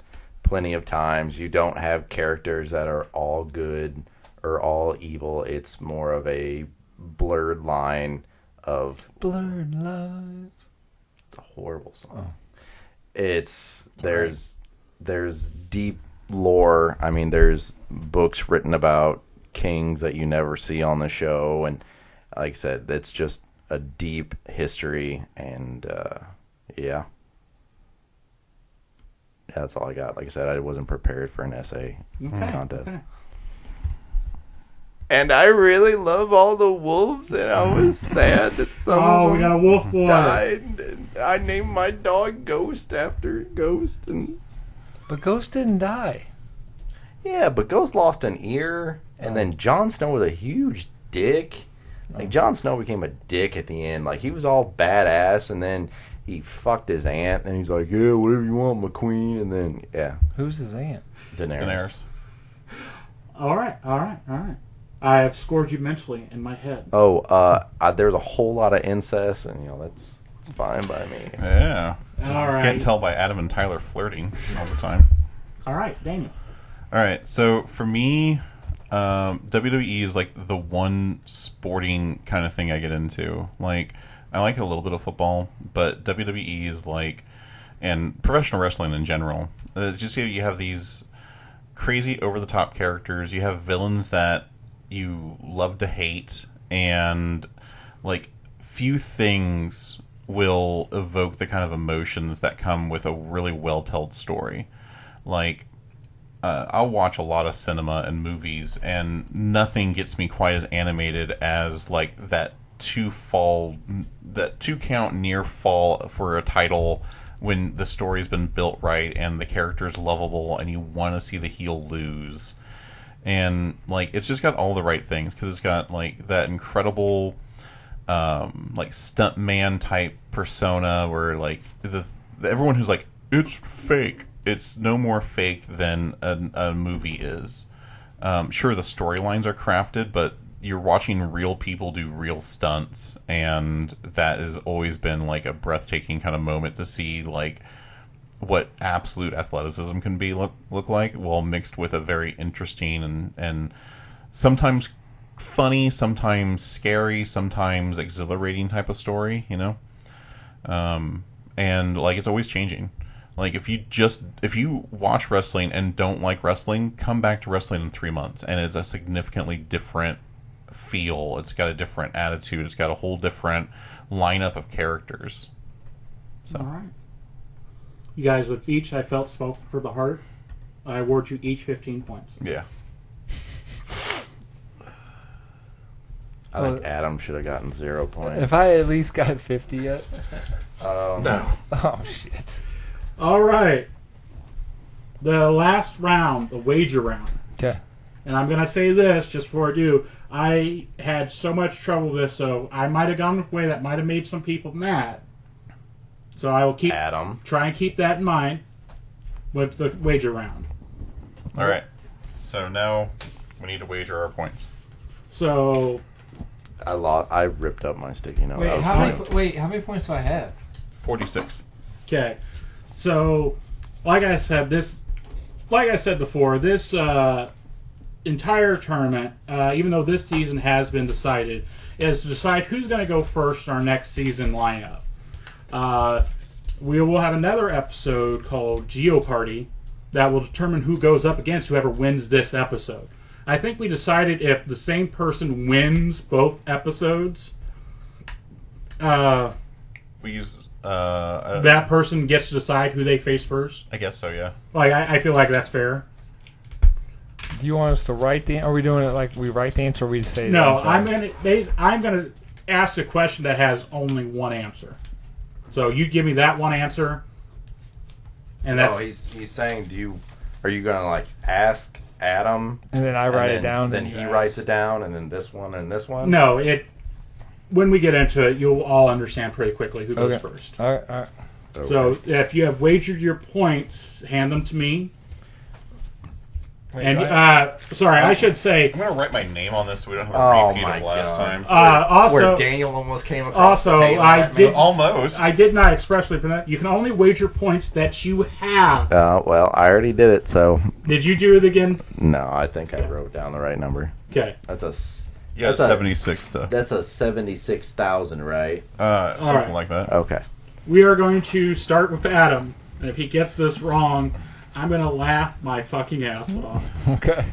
plenty of times. You don't have characters that are all good or all evil. It's more of a blurred line of... Blurred lines. It's a horrible song. Oh. There's deep lore. I mean, there's books written about kings that you never see on the show, and like I said, it's just a deep history, and yeah, that's all I got. Like I said, I wasn't prepared for an essay contest. Okay. And I really love all the wolves, and I was sad that some of them we got a wolf boy. died. And I named my dog Ghost after Ghost, and But Ghost didn't die. yeah, but Ghost lost an ear, and then Jon Snow was a huge dick. Like, Jon Snow became a dick at the end. Like, he was all badass, and then he fucked his aunt, and he's like, yeah, whatever you want, my queen, and then, yeah. Who's his aunt? Daenerys. All right. I have scored you mentally in my head. Oh, there's a whole lot of incest, and, that's fine by me. Yeah. All right. Can't tell by Adam and Tyler flirting all the time. All right, Daniel. All right, so for me, WWE is like the one sporting kind of thing I get into. Like, I like a little bit of football, but WWE is like, and professional wrestling in general. Just you have these crazy over-the-top characters. You have villains that you love to hate, and like few things will evoke the kind of emotions that come with a really well-told story. Like, I'll watch a lot of cinema and movies, and nothing gets me quite as animated as like that two count near fall for a title when the story's been built right and the character's lovable and you want to see the heel lose. And like, it's just got all the right things because it's got like that incredible like stuntman type persona where like everyone who's like, it's fake. It's no more fake than a movie is. Sure, the storylines are crafted, but you're watching real people do real stunts, and that has always been like a breathtaking kind of moment to see like what absolute athleticism can be look like, while mixed with a very interesting and sometimes funny, sometimes scary, sometimes exhilarating type of story, and like it's always changing. Like, if you watch wrestling and don't like wrestling, come back to wrestling in 3 months, and it's a significantly different feel. It's got a different attitude. It's got a whole different lineup of characters. So. All right. You guys have each, I felt, spoke for the heart. I award you each 15 points. Yeah. I think Adam should have gotten 0 points. If I at least got 50 yet. No. Oh, shit. All right. The last round, the wager round. Okay. And I'm going to say this just before I do. I had so much trouble with this, so I might have gone a way that might have made some people mad. So I will try and keep that in mind with the wager round. All right. So now we need to wager our points. So I ripped up my sticky note. Wait, how many points do I have? 46. okay. So like I said before, this entire tournament, even though this season has been decided, is to decide who's going to go first in our next season lineup. We will have another episode called Geoparty that will determine who goes up against whoever wins this episode. I think we decided if the same person wins both episodes, We use that person gets to decide who they face first. I guess so, yeah. Like I feel like that's fair. Do you want us to write the? Are we doing it like we write the answer, or we just say? No, the I'm answer? gonna ask a question that has only one answer. So you give me that one answer, and that. Oh, he's saying, are you gonna like ask Adam, and then I write it down. Then he writes it down, and then this one and this one. No, when we get into it, you'll all understand pretty quickly who goes first. All right. Okay. So if you have wagered your points, hand them to me. Wait, And sorry, I should say. I'm going to write my name on this so we don't have a repeat of last time. Also, where Daniel almost came across the table. I did not expressly put that. You can only wager points that you have. Well, I already did it, so. Did you do it again? No, I think I wrote down the right number. Okay. That's a. Yeah, that's 76 stuff. That's a 76,000, right? Something like that. Okay. We are going to start with Adam, and if he gets this wrong, I'm going to laugh my fucking ass off. Okay.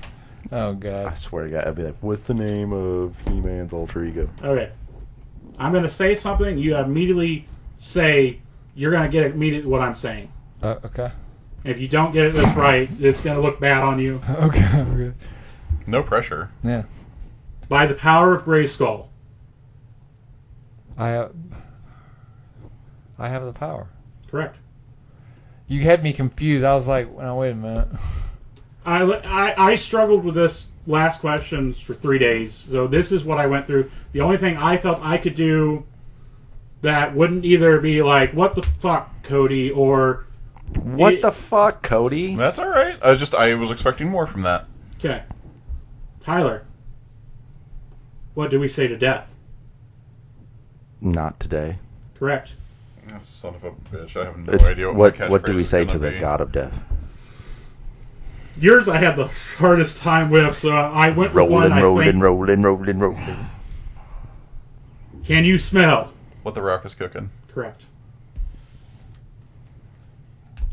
Oh, I God. swear to God, I'd be like, what's the name of He-Man's alter ego? Okay. I'm going to say something. You immediately say, you're going to get immediately what I'm saying. Okay. If you don't get it this right, it's going to look bad on you. Okay. No pressure. Yeah. By the power of Grayskull. I have the power. Correct. You had me confused. I was like, no, wait a minute. I struggled with this last question for 3 days, so this is what I went through. The only thing I felt I could do that wouldn't either be like, what the fuck, Cody, or... What the fuck, Cody? That's all right. I was expecting more from that. Okay. Tyler. What do we say to death? Not today. Correct. Son of a bitch. I have no idea what my what do we catchphrase is say gonna to the be. god of death? Yours I had the hardest time with, so I went with one I think... Rolling. Can you smell? What the Rock is cooking. Correct.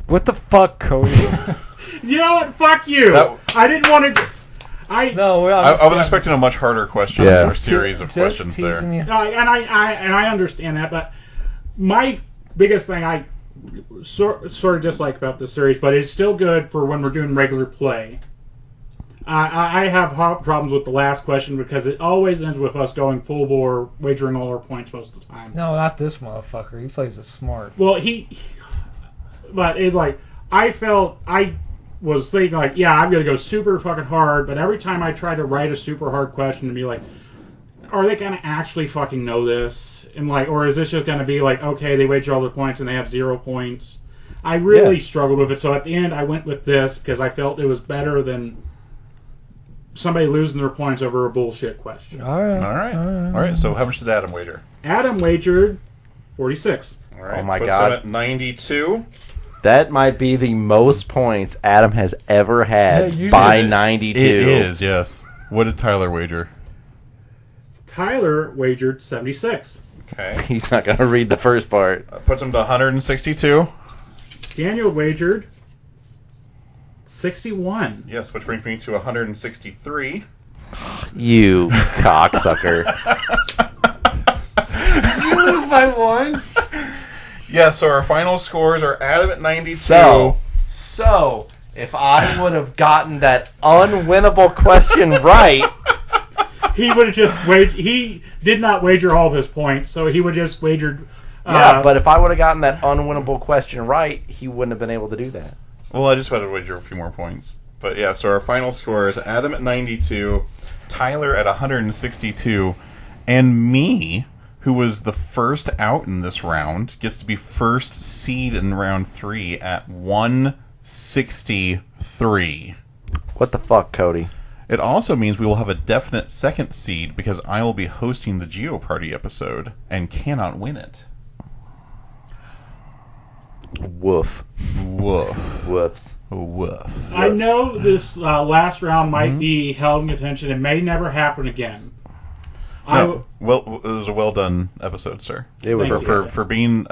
What the fuck, Cody? You know what? Fuck you! I didn't want to... No, I was expecting a much harder question or series of questions there. And I understand that, but my biggest thing I sort of dislike about this series, but it's still good for when we're doing regular play. I have problems with the last question because it always ends with us going full bore, wagering all our points most of the time. No, not this motherfucker. He plays it smart. Well, but it's like I was thinking like, yeah, I'm gonna go super fucking hard, but every time I try to write a super hard question and be like, are they gonna actually fucking know this? And like, or is this just gonna be like, okay, they wager all their points and they have 0 points? I really struggled with it, so at the end I went with this because I felt it was better than somebody losing their points over a bullshit question. All right. So how much did Adam wager? Adam wagered 46. All right. Oh my puts God. him at 92. That might be the most points Adam has ever had Yeah, by 92. It is, yes. What did Tyler wager? Tyler wagered 76. Okay. He's not going to read the first part. Puts him to 162. Daniel wagered 61. Yes, which brings me to 163. You cocksucker. Did you lose by 1? Yeah, so our final scores are Adam at 92. So, if I would have gotten that unwinnable question right... He would have just he did not wager all of his points, so he would just wagered... Yeah, but if I would have gotten that unwinnable question right, he wouldn't have been able to do that. Well, I just had to wager a few more points. But yeah, so our final score is Adam at 92, Tyler at 162, and me, who was the first out in this round, gets to be first seed in round 3 at 163. What the fuck, Cody? It also means we will have a definite second seed because I will be hosting the Geoparty episode and cannot win it. Woof. Woof. Woofs. Woof. I know this last round might be held in contention. It may never happen again. No, well, it was a well done episode, sir. It was for being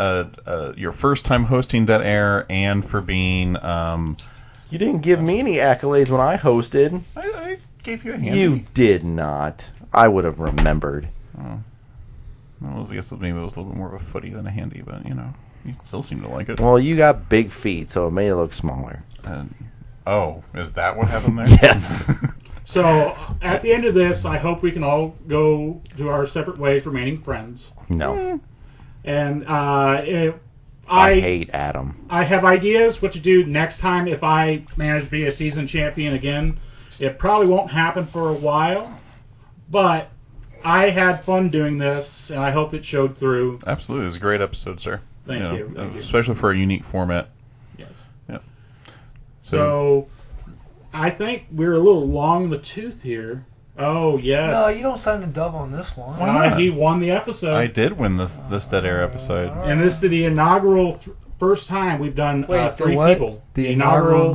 your first time hosting Dead Air and for being. You didn't give me any accolades when I hosted. I gave you a hand. You did not. I would have remembered. Oh. Well, I guess maybe it was a little bit more of a footy than a handy, but you know, you still seem to like it. Well, you got big feet, so it made it look smaller. Oh, is that what happened there? Yes. So, at the end of this, I hope we can all go to our separate ways, remaining friends. No. And I hate Adam. I have ideas what to do next time if I manage to be a season champion again. It probably won't happen for a while, but I had fun doing this, and I hope it showed through. Absolutely. It was a great episode, sir. Thank you. Especially for a unique format. Yes. Yeah. So I think we're a little long in the tooth here. Oh, yes. No, you don't sign the dub on this one. Why not? He won the episode. I did win this Dead Air episode. And this is the inaugural first time we've done three people. The inaugural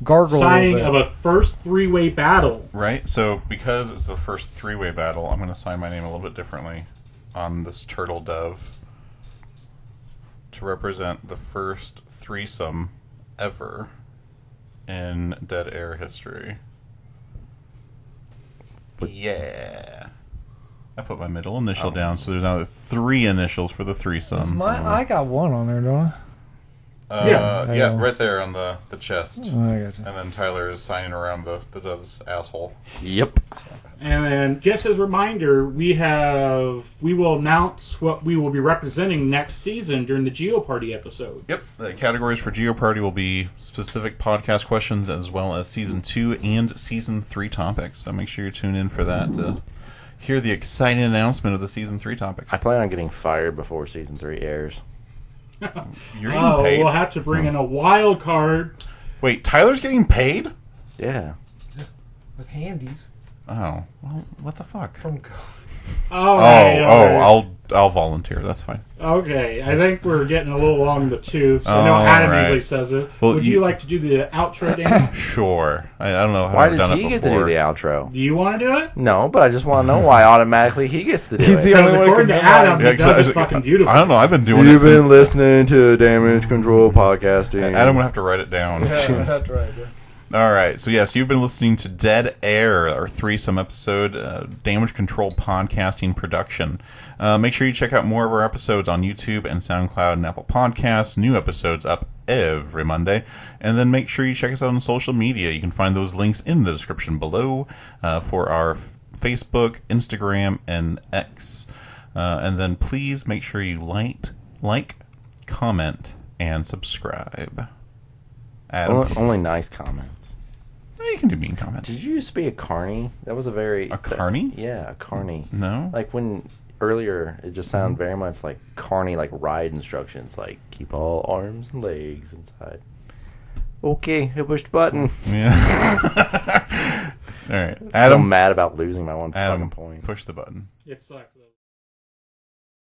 gargle signing of a first three-way battle. Right? So because it's the first three-way battle, I'm going to sign my name a little bit differently on this turtle dove to represent the first threesome ever in Dead Air history. Yeah. I put my middle initial down, so there's now 3 initials for the threesome. I got 1 on there, don't I? Yeah, right there on the chest. Oh, I got you. And then Tyler is signing around the dove's asshole. Yep. And then, just as a reminder, we will announce what we will be representing next season during the Geoparty episode. Yep. The categories for Geoparty will be specific podcast questions as well as Season 2 and Season 3 topics. So make sure you tune in for that to hear the exciting announcement of the Season 3 topics. I plan on getting fired before Season 3 airs. You're getting paid? We'll have to bring in a wild card. Wait, Tyler's getting paid? Yeah. With handies. Oh, well, what the fuck? From All right. I'll volunteer. That's fine. Okay, I think we're getting a little long in the tooth. I know Adam usually says it. Well, Would you like to do the outro, Dan? Sure. I don't know how Why I've does done he it get to do before. the outro? Do you want to do it? No, but I just want to know why automatically he gets to do He's it. the only one According who to can Adam, Yeah, he does it fucking beautiful. I don't know. I've been doing You've it been since... listening to Damage Control Podcasting. Adam would have to write it down. Yeah, that's right. Yeah. All right. So, yes, you've been listening to Dead Air, our threesome episode, Damage Control Podcasting production. Make sure you check out more of our episodes on YouTube and SoundCloud and Apple Podcasts. New episodes up every Monday. And then make sure you check us out on social media. You can find those links in the description below for our Facebook, Instagram, and X. And then please make sure you like, comment, and subscribe. Adam? Only nice comments. You can do mean comments. Did you used to be a carny? That was a very... A carny? Yeah, a carny. No? Like when... Earlier, it just sounded very much like carny, like ride instructions, like keep all arms and legs inside. Okay, I pushed the button. Yeah. All right. I'm so Adam, mad about losing my one Adam, fucking point. push the button. It sucks.